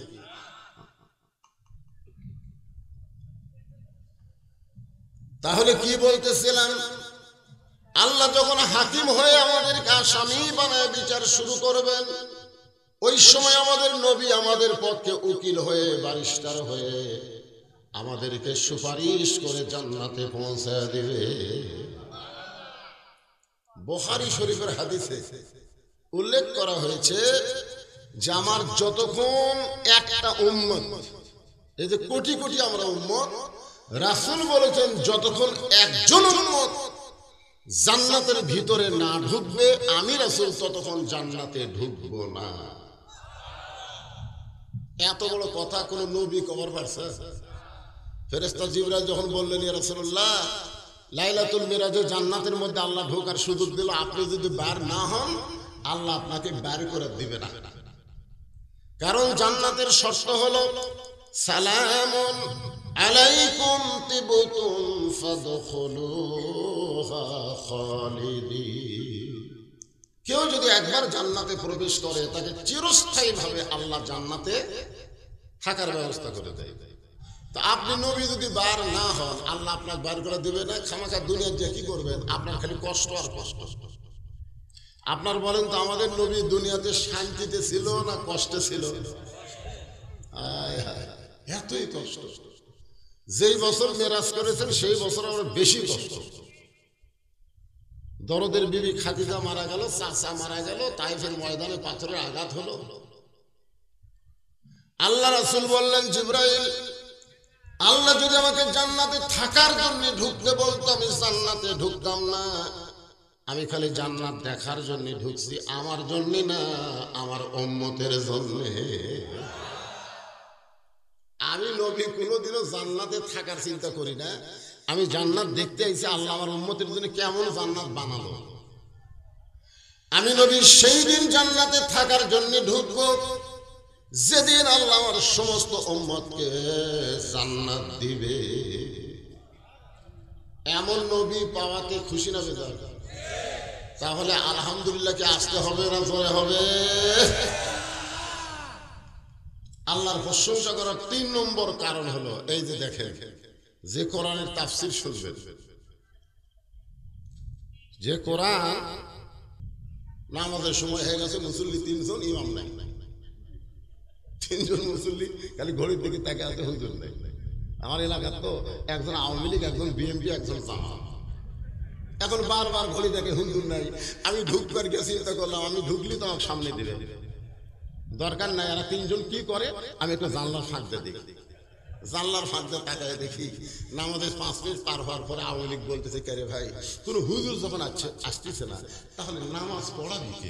তাহলে কি বলতেছিলাম? আল্লাহ যখন হাকিম হয়ে আমাদেরকে আসামি বানায় বিচার শুরু করবেন, ওই সময় আমাদের নবী আমাদের পক্ষে উকিল হয়ে, ব্যারিস্টার হয়ে আমাদেরকে সুপারিশ করে জান্নাতে পৌঁছায় দিবে। বুখারী শরীফের হাদিসে উল্লেখ করা হয়েছে যে আমার যতক্ষণ একটা উম্মত, এই যে কোটি কোটি আমরা উম্মত, রাসূল বলেছেন যতক্ষণ একজন উম্মত জান্নাতের ভিতরে না ঢুকবে, আমি রাসূল ততক্ষণ জান্নাতে ঢুকবো না। এত বড় কথা কোন নবী কবর পারছে? ফেরেশতা জিবরাইল যখন বললেন ইয়া রাসূলুল্লাহ, লাইলাতুল মিরাজে জান্নাতের মধ্যে আল্লাহ ঢোকার সুযোগ দিল, আপনি যদি বার না হন আল্লাহ আপনাকে বার করে দিবে না। কারণ জান্নাতের শর্ত হলো সালামুন আলাইকুম তিবতুম ফাদখুলুহা খালিদিন। কেউ যদি একবার জান্নাতে প্রবেশ করে তাকে চিরস্থায়ীভাবে আল্লাহ জান্নাতে থাকার ব্যবস্থা করে দেয়। তো আপনি নবী যদি বার না হন, আল্লাহ আপনাকে বার করে দিবে না। খামাখা দুনিয়ার যে কি করবেন, আপনার খালি কষ্ট আর কষ্ট। আপনার বলেন তো আমাদের নবী দুনিয়াতে শান্তিতে ছিল না কষ্টে ছিল? এতই কষ্ট। যেই বছর মেরাজ করেছেন সেই বছর আবার বেশি কষ্ট। দরদের বিবি খাদিজা মারা গেল, চাচা মারা গেল, তাইফের ময়দানে পাথরের আঘাত হলো। আল্লাহ রাসূল বললেন জিবরাইল, আল্লাহ যদি আমাকে জান্নাতে থাকার জন্য ঢুকতে বলতো আমি জান্নাতে ঢুকতাম না। আমি খালি জান্নাত দেখার জন্য ঢুকছি, আমার জন্য না, আমার উম্মতের জন্য। আমি নবী কোনোদিনও জান্নাতে থাকার চিন্তা করি না, আমি জান্নাত দেখতে আইছি আল্লাহ আমার উম্মতের জন্য কেমন জান্নাত বানালো। আমি নবী সেই দিন জান্নাতে থাকার জন্য ঢুকবো যেদিন আল্লাহ আমার সমস্ত উম্মতকে জান্নাত দিবে। এমন নবী পাওয়াতে খুশি না বেজার? তাহলে আলহামদুলিল্লাহ কে আসতে হবে না জয় হবে? আল্লাহর প্রশংসা করার 3 নম্বর কারণ হলো এই যে দেখেন, যে কোরআনের তাফসীর শুনবেন, যে কোরআন নামাজের সময় হয়ে গেছে, মুসল্লি 3 জন, ইমাম নাই, 3 জন মুসল্লি খালি ঘড়ির দিকে তাকে আছে, হুজুর নাই। আমার এলাকার তো একজন আওয়ামী লীগ, একজন বিএনপি, একজন জামাত। এখন বারবার ঘড়ি দেখে হুজুর নাই। আমি ঢুকবার গেছি, চিন্তা করলাম আমি ঢুকলি তো আমাকে সামনে দিবে, দরকার নাই। এরা 3 জন কি করে, আমি একটু জানলার ফাঁক দিয়ে দেখি। জানলার ফাঁক দিয়ে তাকায় দেখি নামাজের 5 মিনিট পার হওয়ার পরে আওয়ামী লীগ বলতেছে, কে রে ভাই, কোনো হুজুর যখন আসতেছে না তাহলে নামাজ পড়া দিকে।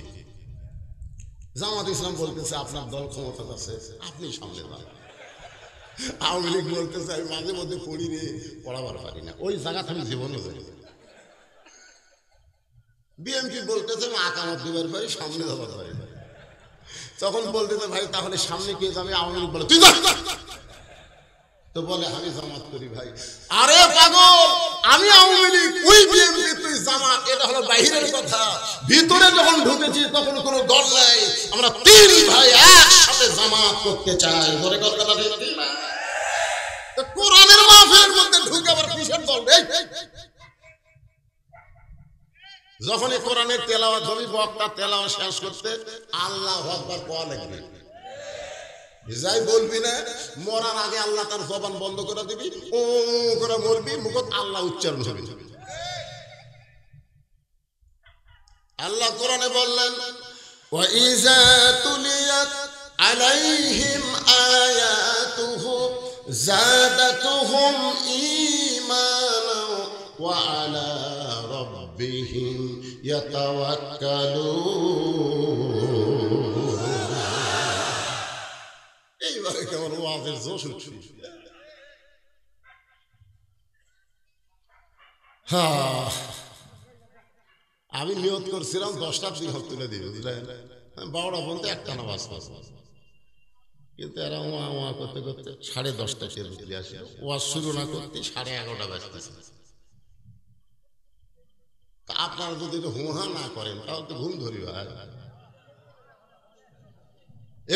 জামাত ইসলাম বলতেছে আপনার দল ক্ষমতা আছে, আপনি সামনে যান। আওয়ামী লীগ বলতেছে আমি মাঝে মধ্যে পড়ি রে, পড়াবার পারি না, ওই জায়গাতে আমি জীবনে যাই। বিএনপি বলতেছে আমি আকামত দিবার পারি, সামনে যাবার পারি না। তখন বলতেছে ভাই তাহলে সামনে কে যাবে? আওয়ামী লীগ বলে তুই যা। তো বলে আমি জামাত করি ভাই। আরে পাগল, আমি আওয়ামী লীগ, ওই বিএনপি, তুই জামাত, এটা হলো বাইরের কথা। ভিতরে যখন ঢুকেছি তখন কোনো দল নাই, আমরা তিন ভাই একসাথে জামাত করতে চাই। ধরে কথা ঠিক না? তো কোরআনের মাহফিলের মধ্যে ঢুকে আবার কিসের দল? যখনই কোরআনের তেলাওয়াত হবে, বক্তা তেলাওয়াত শেষ করতে আল্লাহু আকবার কোয়া লাগবে। যাই বলবি না, মরার আগে আল্লাহ তার জবান বন্ধ করে দিবি, ও করে মরবি, মুখত আল্লাহ উচ্চারণ হবে। আল্লাহ কোরআনে বললেন, ওয়া ইযা তুলিয়াত আলাইহিম আয়াতুহু যাদাতুহুম ঈমানা ওয়া আলা রাব্বিহিম ইয়াতাওয়াক্কালুন। এইবারে কেমন ওয়াজের জোশ উঠছে। হ্যাঁ, আমি নিয়ত করছিলাম 10টার দিন হক তুলে দিই, বুঝলেন? 12টা পর্যন্ত একটা নামাজ পড়ব, কিন্তু এরা ওয়া করতে করতে 10:30 চলে আসে। ওয়াজ শুরু না করতে 11:30 বাজতেছে। তা আপনারা যদি হুহা না করেন তাহলে তো ঘুম ধরিবে।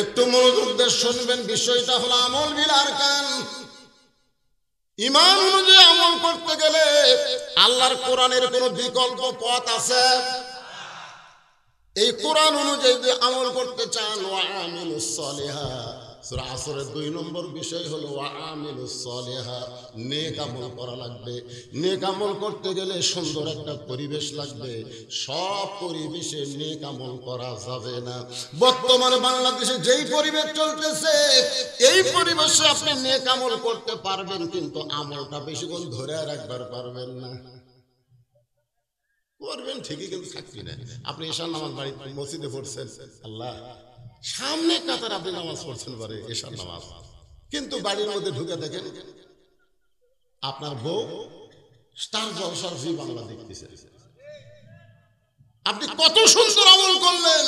একটু মনোযোগ দিয়ে শুনবেন, বিষয়টা হলো আমল বিল আরকান। ঈমান অনুযায়ী আমল করতে গেলে আল্লাহর কোরআনের কোনো বিকল্প পথ আছে? এই কোরআন অনুযায়ী যদি আমল করতে চান, ওয়া আমিলুস সালিহাত, সূরা আসরের 2 নম্বর বিষয় হলো ওয়া আমিলুস সালিহাত, নেক আমল করা লাগবে। নেক আমল করতে গেলে সুন্দর একটা পরিবেশ লাগবে। সব পরিবেশে নেক আমল করা যাবে না। বর্তমানে বাংলাদেশে যেই পরিবেশ চলতেছে, এই পরিবেশে আপনি নেক আমল করতে পারবেন, কিন্তু আমলটা বেশিক্ষণ ধরে রাখবার পারবেন না। করবেন ঠিকই, কিন্তু থাকবি না। আপনি ঈশার নামাজ বাড়ি মসজিদে পড়ছেন, আল্লাহ সামনে কাতার আপনি নামাজ পড়ছেন পারে ঈশার নামাজ, কিন্তু বাড়ির মধ্যে ঢুকে দেখেন আপনার বউ স্টার জলসার জি বাংলা দেখতেছে। আপনি কত সুন্দর আমল করলেন,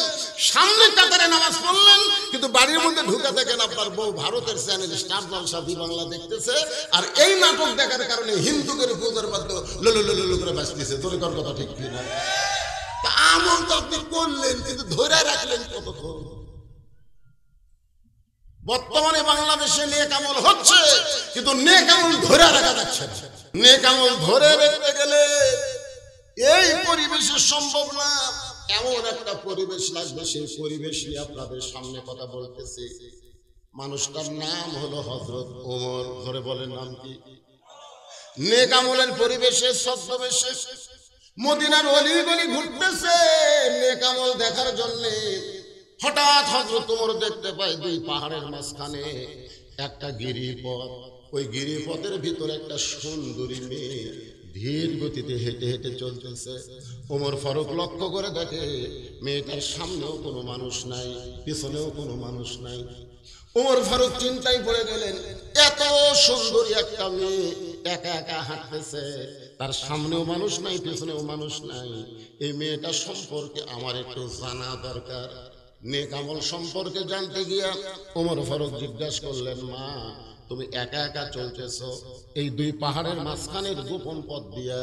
সামনে কাতারে নামাজ পড়লেন, কিন্তু বাড়ির মধ্যে ঢুকে দেখেন আপনার বউ ভারতের চ্যানেল স্টার জলসা জি বাংলা দেখতেছে। আর এই নাটক দেখার কারণে হিন্দুদের পূজার বাদ্য লুলু করে বাঁচতেছে। তোর কথা ঠিক কিনা? তা আমল তো আপনি করলেন, কিন্তু ধরে রাখলেন কতক্ষণ? বর্তমানে বাংলাদেশে নেক আমল হচ্ছে, কিন্তু নেক আমল ধরে রাখা যাচ্ছে না। নেক আমল ধরে রাখতে গেলে এই পরিবেশে সম্ভব না। এমন একটা পরিবেশ লাগবে, সেই পরিবেশ নিয়ে আপনাদের সামনে কথা বলতেছি। মানুষটার নাম হলো হযরত ওমর। ধরে বলেন নাম কি? নেক আমলের পরিবেশে ছদ্মবেশে মদিনার অলি গলি ঘুরতেছে নেক আমল দেখার জন্য। হঠাৎ হযরত ওমর দেখতে পায় 2 পাহাড়ের মাঝখানে একটা গিরিপথ। ওই গিরিপথের ভিতরে একটা সুন্দরী মেয়ে ধীর গতিতে হেঁটে হেঁটে চলতেছে। ওমর ফারুক লক্ষ্য করে দেখে মেয়েটার সামনেও কোনো মানুষ নাই, পিছনেও কোনো মানুষ নাই। ওমর ফারুক চিন্তায় পড়ে গেলেন, এত সুন্দরী একটা মেয়ে একা একা হাঁটতেছে, তার সামনেও মানুষ নাই, পিছনেও মানুষ নাই। এই মেয়েটা সম্পর্কে আমার একটু জানা দরকার। নেক আমল সম্পর্কে জানতে গিয়া ওমর ফারুক জিজ্ঞাসা করলেন, মা তুমি একা একা চলতেছো এই 2 পাহাড়ের মাঝখানের গোপন পথ দিয়া,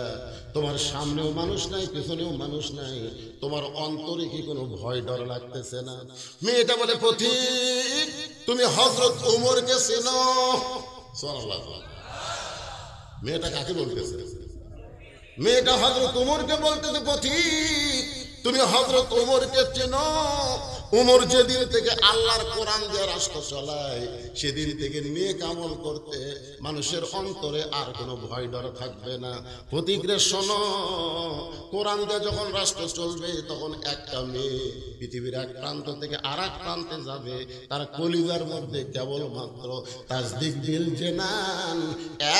তোমার সামনেও মানুষ নাই, পিছনেও মানুষ নাই, তোমার অন্তরে কি কোনো ভয় ডর লাগতেছে না? মেয়েটা বলে, পথিক তুমি হযরত ওমরকে চেনো? সুবহানাল্লাহ। মেয়েটা কাকে বলতেছে? মেয়েটা হযরত ওমরকে বলতেছে, পথিক তুমি হযরত ওমরকে চেনো? ওমর যেদিন থেকে আল্লাহর কোরআন দিয়ে রাষ্ট্র চালায়, সেদিন থেকে নেক আমল করতে মানুষের অন্তরে আর কোনো ভয় ডর থাকবে না। প্রতিক্রে শোনো, কোরআন দিয়ে যখন রাষ্ট্র চলবে, তখন একটা মেয়ে পৃথিবীর এক প্রান্ত থেকে আর এক প্রান্তে যাবে, তার কলিজার মধ্যে কেবলমাত্র তাসদিক বিল জানান,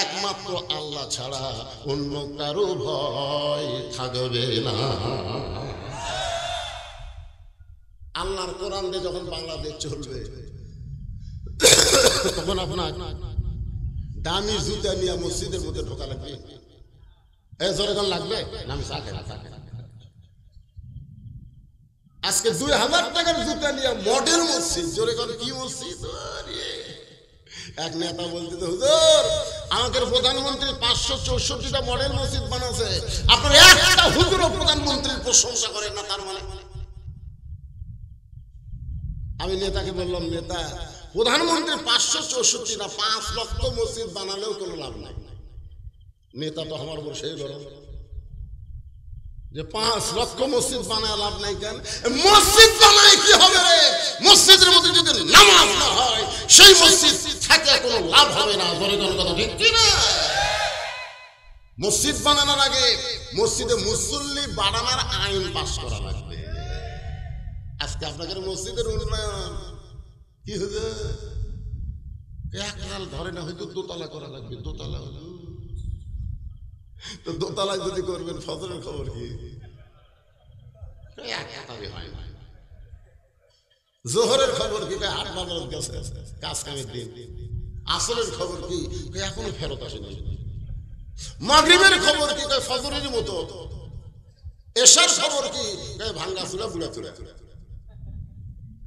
একমাত্র আল্লাহ ছাড়া অন্য কারো ভয় থাকবে না। আল্লাহর কোরআন দিয়ে যখন বাংলাদেশ চলবে, তখন আপনার দামি জুতা নিয়ে মসজিদের মধ্যে ঢোকা লাগবে। যখন লাগবে আজকে 2000 টাকার জুতা নিয়ে মডেল মসজিদ, জোরে কোন কি মসজিদ, এক নেতা বলতে, হুজুর আমাদের প্রধানমন্ত্রী 564টা মডেল মসজিদ বানাচ্ছে, আপনার একটা হুজুরও প্রধানমন্ত্রীর প্রশংসা করেন না, তার মানে? আমি নেতাকে বললাম, নেতা প্রধানমন্ত্রী 564 না 5 লক্ষ মসজিদ বানালেও কোনো লাভ নাই। নেতা তো আমার উপর সেই গরম যে 5 লক্ষ মসজিদ বানায় লাভ নাই। কেন? মসজিদ বানায় কি হবে রে? মসজিদের মধ্যে যদি নামাজ না হয় সেই মসজিদ থেকে কোনো লাভ হবে না। ধরে কোন কথা ঠিক কি না? মসজিদ বানানোর আগে মসজিদে মুসল্লি বাড়ানোর আইন পাস করা লাগবে। আজকে আপনাদের মসজিদের উন্নয়ন কি হবে? একরাল ধরে না, হয়তো দোতলা করা লাগবে। দোতলা হলো তো দোতলায় যদি করবেন ফজরের খবর কি? হয় না। জোহরের খবর কি? হাট বাজার গেছে কাজ কামের দিন। আসরের খবর কি? এখনো ফেরত আসেনি। মাগরিবের খবর কি? ফজরের মতো। এশার খবর কি? ভাঙ্গা চুলা বুড়া চুলা।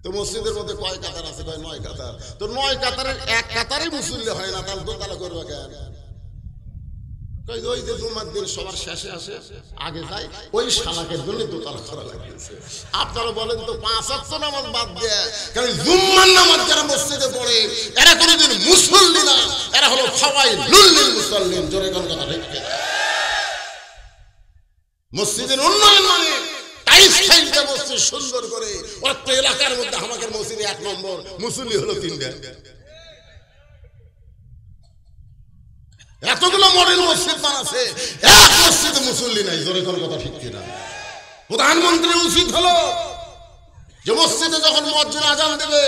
তো মসজিদের মধ্যে কয় কাতার আছে? 9 কাতার। তো 9 কাতারের এক কাতারে মুসল্লি হয় না, তাহলে দোতলা করবে কেন? ওই যে জুমার দিন সবার শেষে আসে, আগে যায়, ওই শালাকের জন্য দোতলা করা লাগছে। আপনারা বলেন তো 5 ওয়াক্ত নামাজ বাদ দিয়ে, কারণ জুম্মার নামাজ যারা মসজিদে পড়ে এরা কোনোদিন মুসল্লি না, এরা হলো ফাওয়াইলুল লিল মুসাল্লিন। জোরে কোন কথা ঠিক না? মসজিদের উন্নয়ন মানে টাইলস টাইলসটা মসজিদ সুন্দর করে, অত এলাকার মধ্যে আমাদের মসজিদে 1 নম্বর মুসল্লি হলো 3টা। এতগুলো মডেল মসজিদ বানাচ্ছে, এক মসজিদে মুসল্লি নাই। জোরে কোন কথা ঠিক কিনা? প্রধানমন্ত্রীর উচিত হলো যে মসজিদে যখন মুয়াজ্জিন আজান দেবে,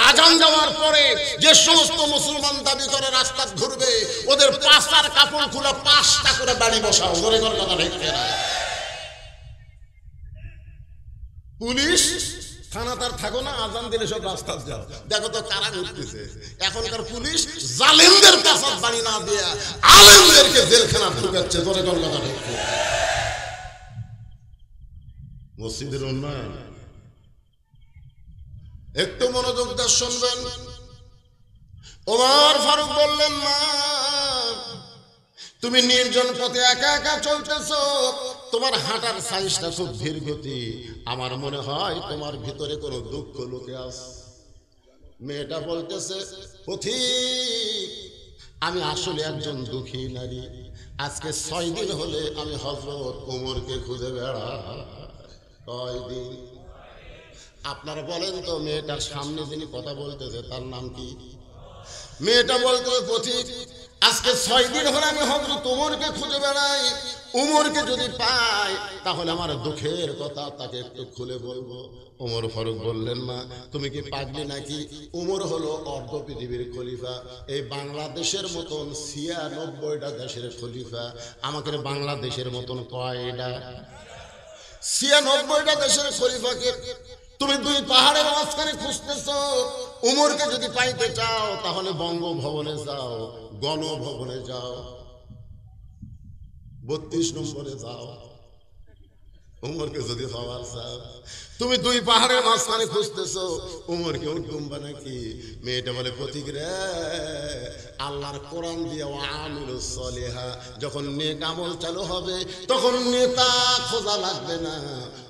আজান দেওয়ার পরে যে সমস্ত মুসলমান দাবি করে রাস্তা ঘুরবে, ওদের 5টার কাপড় খুলে 5টা করে বাড়ি বসাও। জোরে কোন কথা ঠিক কিনা? পুলিশ থানা তার থাকো না, আজান দিলে সব রাস্তা যাও। দেখো তো কারা ঘুরতেছে। এখনকার পুলিশ জালেমদের পাশাত বাড়ি না দিয়ে আলেমদেরকে জেলখানা ঢুকাচ্ছে। জোরে কোন কথা ঠিক কিনা? মসজিদের উন্নয়ন একটু মনোযোগ দিয়ে শুনবেন। ওমর ফারুক বললেন, মা তুমি নির্জন পথে একা একা চলতেছো, তোমার হাঁটার সাইজটা খুব ধীর গতি, আমার মনে হয় তোমার ভিতরে কোনো দুঃখ লুকে আছে। মেয়েটা বলতেছে, পথিক আমি আসলে একজন দুঃখী নারী। আজকে 6 দিন হলে আমি হযরত ওমরকে খুঁজে বেড়াই। কয়দিন? আপনারা বলেন তো, মেয়েটার সামনে যিনি কথা বলতেছে তার নাম কি? মেয়েটা বলতেছে, পথিক আজকে 6 দিন হলে আমি হযরত ওমরকে খুঁজে বেড়াই। ওমরকে যদি পাই তাহলে আমার দুঃখের কথা তাকে একটু খুলে বলবো। ওমর ফারুক বললেন, মা তুমি কি পাগলি নাকি? ওমর হলো অর্ধ পৃথিবীর খলিফা। এই বাংলাদেশের মতন 96টা দেশের খলিফা। আমাদের বাংলাদেশের মতন কয়টা? 96টা দেশের খলিফাকে তুমি 2 পাহাড়ের মাঝখানে খুঁজতেছো। ওমরকে যদি পাইতে চাও তাহলে বঙ্গভবনে যাও, গণভবনে যাও, 32 নম্বরে যাও। ওমরকে যদি পাওয়ার চাও, তুমি 2 পাহাড়ের মাঝখানে খুঁজতেছো, ওমরকে উঠুম্বা নাকি? মেয়েটা বলে, পথিক রে, আল্লাহর কোরআন দিয়ে আমিলুস সলিহা, যখন নেক আমল চালু হবে তখন নেতা খোঁজা লাগবে না,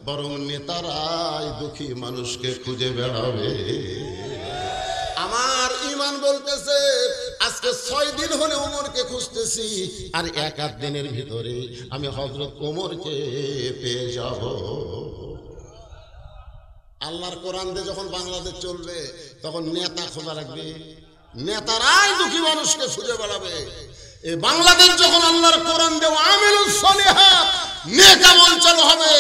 বরং নেতারাই দুঃখী মানুষকে খুঁজে বেড়াবে। আমার ঈমান বলতেছে আজকে 6 দিন হলে ওমরকে খুঁজতেছি, আর 1-8 দিনের ভিতরে আমি হযরত ওমরকে পেয়ে যাব। আল্লাহর কোরআন দিয়ে যখন বাংলাদেশ চলবে তখন নেতা খোঁজা লাগবে, নেতারাই দুঃখী মানুষকে খুঁজে বেড়াবে। এই বাংলাদেশ যখন আল্লাহর কোরআন দিয়ে আমিলুস সলিহাত নেক আমল চালু হবে,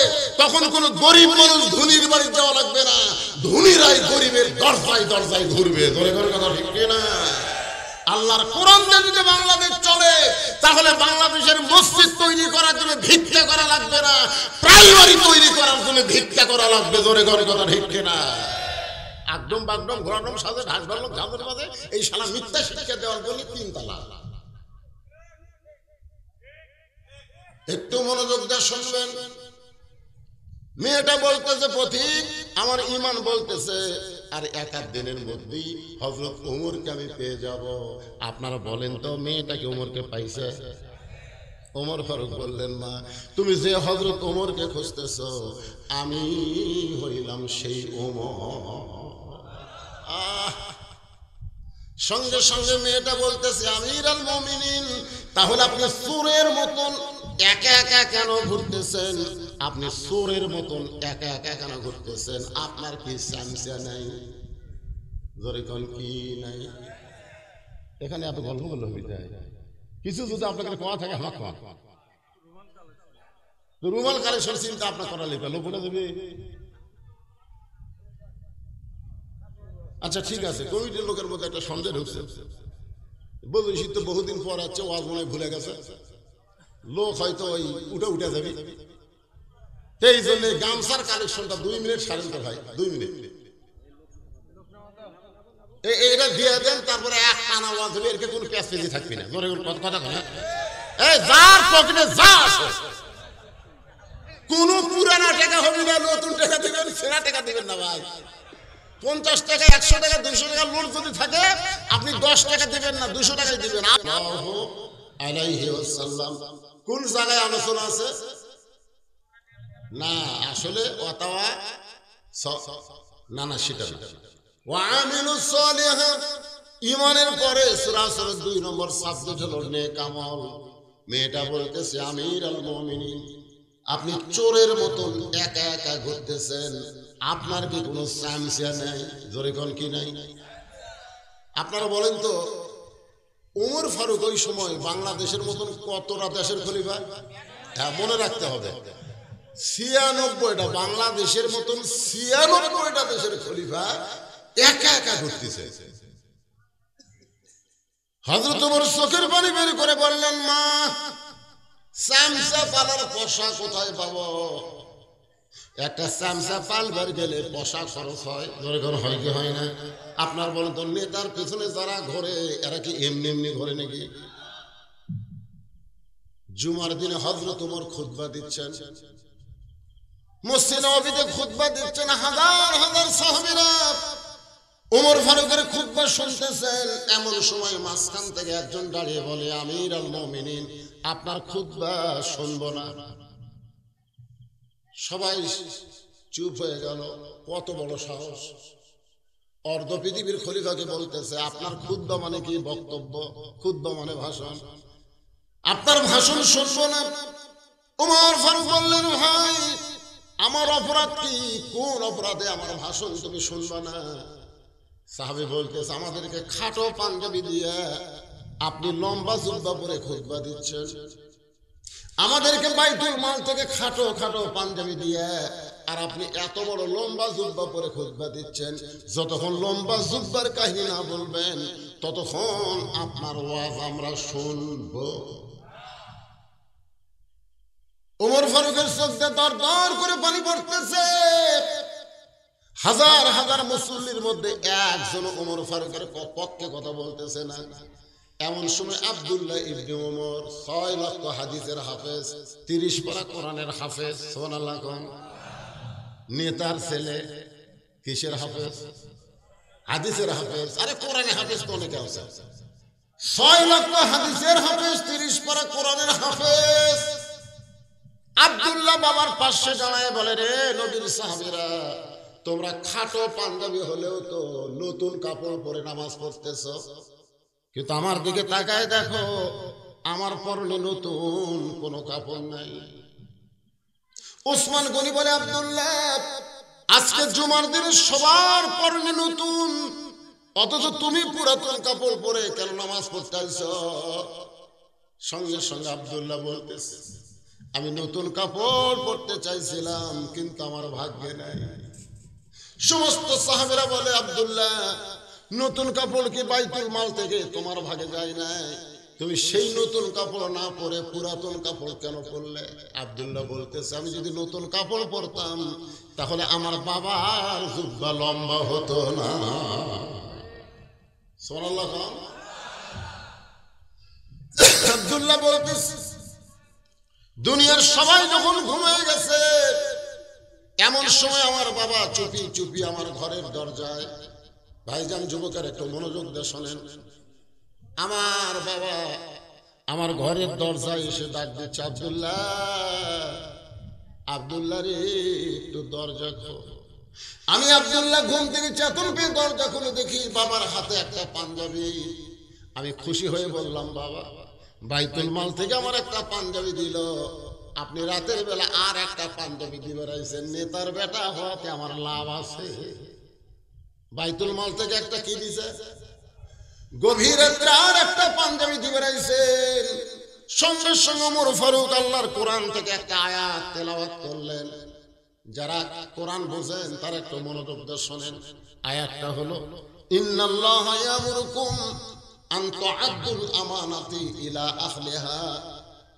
তখন কোন গরিব মানুষ ধনীর বাড়ি যাওয়া লাগবে না, ধনীরাই গরিবের দরজায় দরজায় ঘুরবে। ধরে ধরে কথা ঠিক না? আল্লাহর কোরআন দিয়ে যদি বাংলাদেশ চলে তাহলে বাংলাদেশের মসজিদ তৈরি করার জন্য ভিক্ষা করা লাগবে না, প্রাইমারি তৈরি করার জন্য ভিক্ষা করা লাগবে। ধরে ধরে কথা ঠিক না? একদম বাগদম ঘোরাডম সাজে ঢাক ঢালম ঝাঁদের মাঝে এই শালা মিথ্যা শিক্ষা দেওয়ার জন্য 3 তালাক। একটু মনোযোগ দিয়ে শুনবেন। মেয়েটা বলতেছে, পথিক আমার ঈমান বলতেছে আর এক আধ দিনের মধ্যেই হযরত ওমরকে আমি পেয়ে যাব। আপনারা বলেন তো মেয়েটাকে ওমরকে পাইছে? ওমর ফারুক বললেন, মা তুমি যে হযরত ওমরকে খুঁজতেছ আমি হইলাম সেই ওমর। সঙ্গে সঙ্গে মেয়েটা বলতেছে, আমিরুল মুমিনিন, তাহলে আপনি চোরের মতন একা একা কেন ঘুরতেছেন? আপনি চোরের মতন একা একা কেন ঘুরতেছেন? আপনার কি চামচা নাই? জোরে কোন কি নাই? এখানে এত গল্প বললে হয়ে যায় কিছু, যদি আপনাকে কোয়া থাকে আমার কোয়া। রুমাল কালেকশন চিন্তা আপনার করা লিখবে, লোকটা দেবে। আচ্ছা ঠিক আছে, কমিটির লোকের মধ্যে একটা সন্দেহ ঢুকছে, বলছি তো বহুদিন পর আছে, ওয়াজ মনে ভুলে গেছে, লোক হয়তো ওই উঠে যাবে, এই জন্য গামছার কালেকশনটা 2 মিনিট সারেন তো ভাই, 2 মিনিট এইটা দিয়ে দেন, তারপরে এক টানা ওয়াজ হবে, এর কোনো পেঁচি থাকবি না। কথা কথা এই যার পকেটে যা আছে, কোন পুরানা টাকা হবে না, নতুন টাকা দিবেন, সেরা টাকা দিবেন না ভাই। 50 টাকা 100 টাকা 200 টাকা লোড যদি থাকে, আপনি 10 টাকা দিবেন না, 200 টাকাই দিবেন। সাল্লাল্লাহু আলাইহি ওয়াসাল্লাম কোন জায়গায় আলোচনা আছে? না আসলে ওয়াতাওয়া না সেটা না, ওয়া আমিলুস সালিহাত, ঈমানের পরে সূরা 2 নম্বর সাবজেক্ট হলো নেক আমল। মেয়েটা বলতেছে, আমিরুল মুমিনিন, আপনি চোরের মতন একা একা ঘুরতেছেন, আপনার কি কোনো চামচা নাই? জোরে কোন কি নাই? আপনারা বলেন তো, ওমর ফারুক ওই সময় বাংলাদেশের মতন কতটা দেশের খলিফা? হ্যাঁ মনে রাখতে হবে, 96টা বাংলাদেশের মতন 96টা দেশের খলিফা একা একা ঘুরতেছে। হযরত ওমর চোখের পানি বের করে বললেন, মা চামচা পালার পয়সা কোথায় পাবো? একটা চামচা পালবার গেলে পয়সা খরচ হয়, ধরে ঘর হয় কি হয় না? আপনার বলেন তো, নেতার পেছনে যারা ঘরে এরা কি এমনি এমনি ঘরে নাকি? জুমার দিনে হযরত ওমর খুতবা দিচ্ছেন, মসজিদে নববীতে খুতবা দিচ্ছেন, হাজার হাজার সাহাবীরা ওমর ফারুকের খুতবা শুনতেছেন। এমন সময় মাঝখান থেকে একজন দাঁড়িয়ে বলে, আমিরুল মুমিনিন, আপনার খুতবা শুনবো না। সবাই চুপ হয়ে গেল। কত বড় সাহস! অর্ধ পৃথিবীর খলিফাকে বলতেছে, আপনার খুতবা মানে কি? বক্তব্য। খুতবা মানে ভাষণ। আপনার ভাষণ শুনবো না। ওমর ফারুক বললেন, ভাই আমার অপরাধ কি? কোন অপরাধে আমার ভাষণ তুমি শুনবা না? সাহাবী বলতেছে, আমাদেরকে খাটো পাঞ্জাবি দিয়ে আপনি লম্বা জুব্বা পরে খুতবা দিচ্ছেন, আমাদেরকে বাইতুল মাল থেকে খাটো খাটো পাঞ্জাবি দিয়ে, আর আপনি এত বড় লম্বা জুব্বা পরে খুতবা দিচ্ছেন। যতক্ষণ লম্বা জুব্বার কাহিনী না বলবেন ততক্ষণ আপনার ওয়াজ আমরা শুনব। ওমর ফারুকের চোখ দিয়ে দর দর করে পানি পড়তেছে। হাজার হাজার মুসল্লির মধ্যে একজন ওমর ফারুকের পক্ষে কথা বলতেছে না। এমন সময় আব্দুল্লাহ ইবনে ওমর 6 লক্ষ হাদিসের হাফেজ, 30 পারা কোরআনের হাফেজ, সুবহানাল্লাহ কোন নেতার ছেলে, কিসের হাফেজ? হাদিসের হাফেজ। আরে কোরআনের হাফেজ তো অনেকে আছে। 6 লক্ষ হাদিসের হাফেজ, 30 পারা কোরআনের হাফেজ আব্দুল্লাহ বাবার পাশে দাঁড়ায় বলে, রে নবীর সাহাবীরা, তোমরা খাটো পাঞ্জাবি হলেও তো নতুন কাপড় পরে নামাজ পড়তেছ, কিন্তু আমার দিকে তাকায় দেখো, আমার পরনে নতুন কোনো কাপড় নাই। ওসমান গনি বলে, আব্দুল্লাহ, আজকে জুমার দিনে সবার পরনে নতুন, অথচ তুমি পুরাতন কাপড় পরে কেন নামাজ পড়তে আইছ? সঙ্গে সঙ্গে আব্দুল্লাহ বলতেছে, আমি নতুন কাপড় পরতে চাইছিলাম, কিন্তু আমার ভাগ্যে নাই। সমস্ত সাহাবীরা বলে, আব্দুল্লাহ, নতুন কাপড় কি বাইতুল মাল থেকে তোমার ভাগে যায় নাই? তুমি সেই নতুন কাপড় না পরে পুরাতন কাপড় কেন পরলে? আব্দুল্লাহ বলতেছে, আমি যদি নতুন কাপড় পরতাম তাহলে আমার বাবার জুব্বা লম্বা হতো না। সুবহানাল্লাহ। আব্দুল্লাহ বলতেছে, দুনিয়ার সবাই যখন ঘুমিয়ে গেছে, এমন সময় আমার বাবা চুপি চুপি আমার ঘরের দরজায়, ভাইজান যুবকের একটু মনোযোগ দিয়ে শোনেন, আমার বাবা আমার ঘরের দরজায় এসে ডাক দিচ্ছে, আব্দুল্লাহ, আব্দুল্লাহ রে একটু দরজা খোল। আমি আব্দুল্লাহ ঘুম থেকে চেতন পেয়ে দরজা খুলে দেখি বাবার হাতে একটা পাঞ্জাবি। আমি খুশি হয়ে বললাম, বাবা বাইতুল মাল থেকে আমার একটা পাঞ্জাবি দিল, আপনি রাতের বেলা আর একটা পাঞ্জাবি দিবে রাইছেন, নেতার বেটা হওয়াতে আমার লাভ আছে। বাইতুল মাল থেকে একটা কি দিছে, গভীর রাত্রে আর একটা পাঞ্জাবি দিবে রাইছেন। সঙ্গে সঙ্গে ওমর ফারুক আল্লাহর কোরআন থেকে একটা আয়াত তেলাওয়াত করলেন। যারা কোরআন বোঝেন তারা একটু মনোযোগ দিয়ে শোনেন। আয়াতটা হলো, ইন্নাল্লাহা ইয়ামুরুকুম আন তুআদ্দুল আমানাতি ইলা আহলিহা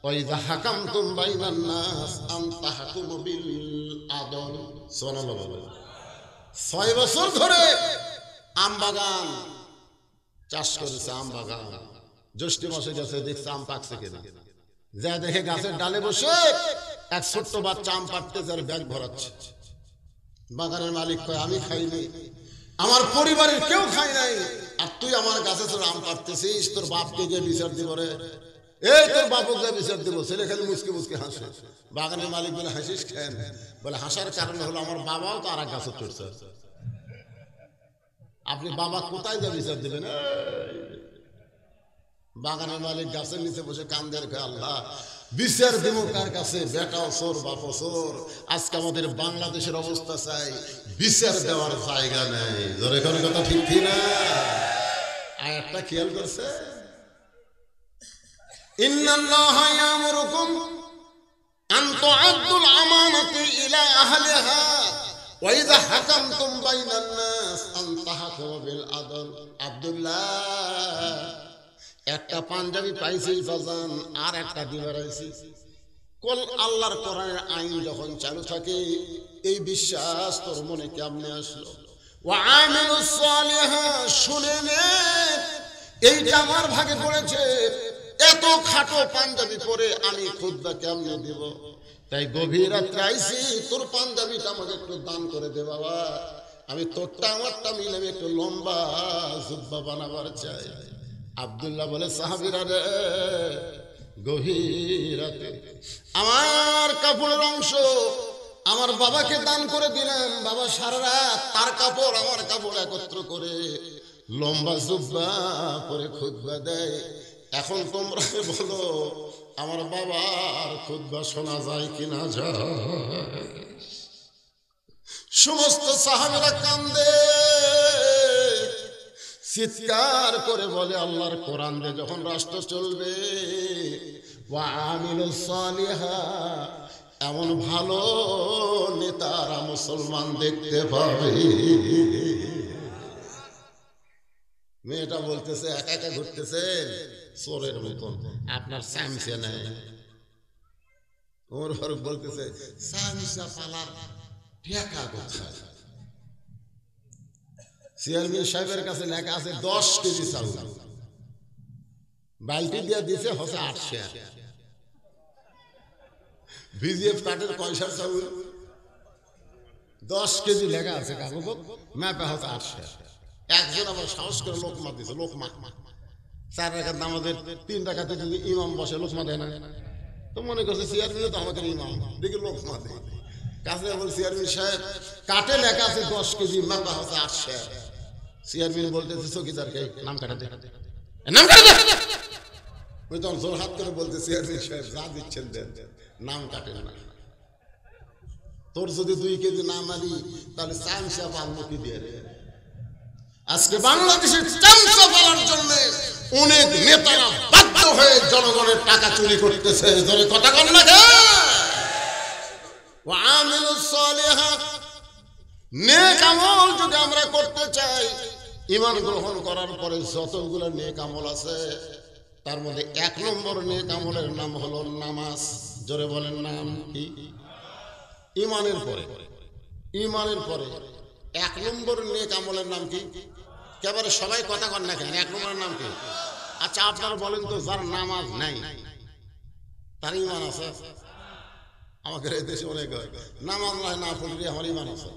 ওয়া ইযা হাকামতুম বাইনান নাস আন তাহকুমু বিল আদল। সুবহানাল্লাহ। 6 বছর ধরে আম বাগান চাষ করেছে, আম বাগান। জ্যৈষ্ঠ মাসে গেছে, দেখছে আম পাকছে কিনা, যা দেখে গাছের ডালে বসে এক ছোট্ট বাচ্চা আম পাড়তেছে আর ব্যাগ ভরাচ্ছে। বাগানের মালিক কয়, আমি খাইনি, আমার পরিবারের কেউ খায় নাই, আর তুই আমার গাছে তোর আম পাড়তেছিস, তোর বাপকে গিয়ে বিচার দিব রে, এই তোর বাপকে গিয়ে বিচার দিব। ছেলে খালি মুসকে মুসকে হাসে। বাগানের মালিক বলে, হাসিস কেন? বলে, হাসার কারণ হলো আমার বাবাও তো আর এক গাছে চড়ছে, আপনি বাবা কোথায় যা বিচার দিবেন? বাগানের মালিক গাছের নিচে বসে কান্দের, আল্লাহ বিচার দিব কার কাছে? বেটাও চোর, বাপও চোর। আজকে আমাদের বাংলাদেশের অবস্থা চাই, বিচার দেওয়ার জায়গা নেই। জোরে কোন কথা ঠিক কি না? আয়াতটা খেয়াল করছে, ইন্নাল্লাহা ইয়ামুরুকুম আন তুআদ্দুল আমানাতি ইলা আহলিহা ওয়া ইযা হাকামতুম বাইনান নাস আন তাহকুমু বিল আদল। আব্দুল্লাহ, একটা পাঞ্জাবি পাইছি বাজান, আর একটা দিবার আইছি। কোন আল্লাহর কোরআনের আইন যখন চালু থাকে, এই বিশ্বাস তোর মনে কেমনে আসলো? ওয়া আমিলুস সালিহা, শুনে নে, এইটা আমার ভাগে পড়েছে। এত খাটো পাঞ্জাবি পরে আমি খুতবা কেমনে দিব? তাই গভীর রাত্রে আইছি, তোর পাঞ্জাবিটা আমাকে একটু দান করে দে বাবা। আমি তোরটা আমারটা মিলে একটু লম্বা জুব্বা বানাবার চাই। আব্দুল্লাহ বলে, সাহাবীরা রে, গভীর রাতে আমার কাপড়ের অংশ আমার বাবাকে দান করে দিলাম। বাবা সারা রাত তার কাপড় আমার কাপড় একত্র করে লম্বা জুব্বা পরে খুতবা দেয়। এখন তোমরা বলো, আমার বাবার খুতবা শোনা যায় কিনা যায়? সমস্ত সাহাবীরা কান্দে, চিৎকার করে বলে, আল্লাহর কোরআন দিয়ে যখন রাষ্ট্র চলবে, ওয়া আমিলুস সালিহা, এমন ভালো নেতারা মুসলমান দেখতে পাবে। মেয়েটা বলতেছে, একা একা ঘুরতেছেন চোরের মতন, আপনার চামচা নেই। ওর ফারুক বলতেছে, চামচা পালার টাকা কোথায়? চেয়ারম্যান সাহেবের কাছে লেখা আছে 10 কেজি চাউল, বালতি দিয়ে দিয়েছে হচ্ছে 800। ভিজিএফ কার্ডের পয়সার চাউল 10 কেজি লেখা আছে কাগজ, ম্যাপে হচ্ছে 800। একজন আবার সাহস করে লোকমা দিছে, লোকমা 4 টাকার নামাজের 3 টাকাতে যদি ইমাম বসে, লোকমা দেয় না। তো মনে করছে চেয়ারম্যান তো আমাকে ইমাম, দেখি লোকমা দেয়। কাছে বল, চেয়ারম্যান সাহেব কাটে লেখা আছে 10 কেজি, ম্যাপে হচ্ছে 800। চেয়ারম্যান বলতেছে, চৌকিদারকে নাম কাটাতে, নাম কাটাতে। ওই তখন জোর হাত করে বলতে, চেয়ারম্যান সাহেব যা দিচ্ছেন দেন, নাম কাটেন না। তোর যদি 2 কেজি না মারি তাহলে চামচা পালবো কি দিয়ে? আজকে বাংলাদেশের চামচা পালার জন্য অনেক নেতারা বাধ্য হয়ে জনগণের টাকা চুরি করতেছে। ধরে কথা কন না কে? ওয়া আমিলুস সালিহাত, নেক আমল যদি আমরা করতে চাই, ঈমান গ্রহণ করার পরে যতগুলো নেক আমল আছে, তার মধ্যে 1 নম্বর নেক আমলের নাম হলো নামাজ। জোরে বলেন, নাম কি? ঈমানের পরে 1 নম্বর নেক আমলের নাম কি? একেবারে সবাই কথা কন না কেন? 1 নম্বরের নাম কি? আচ্ছা আপনারা বলেন তো, যার নামাজ নাই তার ঈমান আছে? আমাদের এই দেশে অনেক হয় নামাজ না পড়লে আমার ইমান আছে।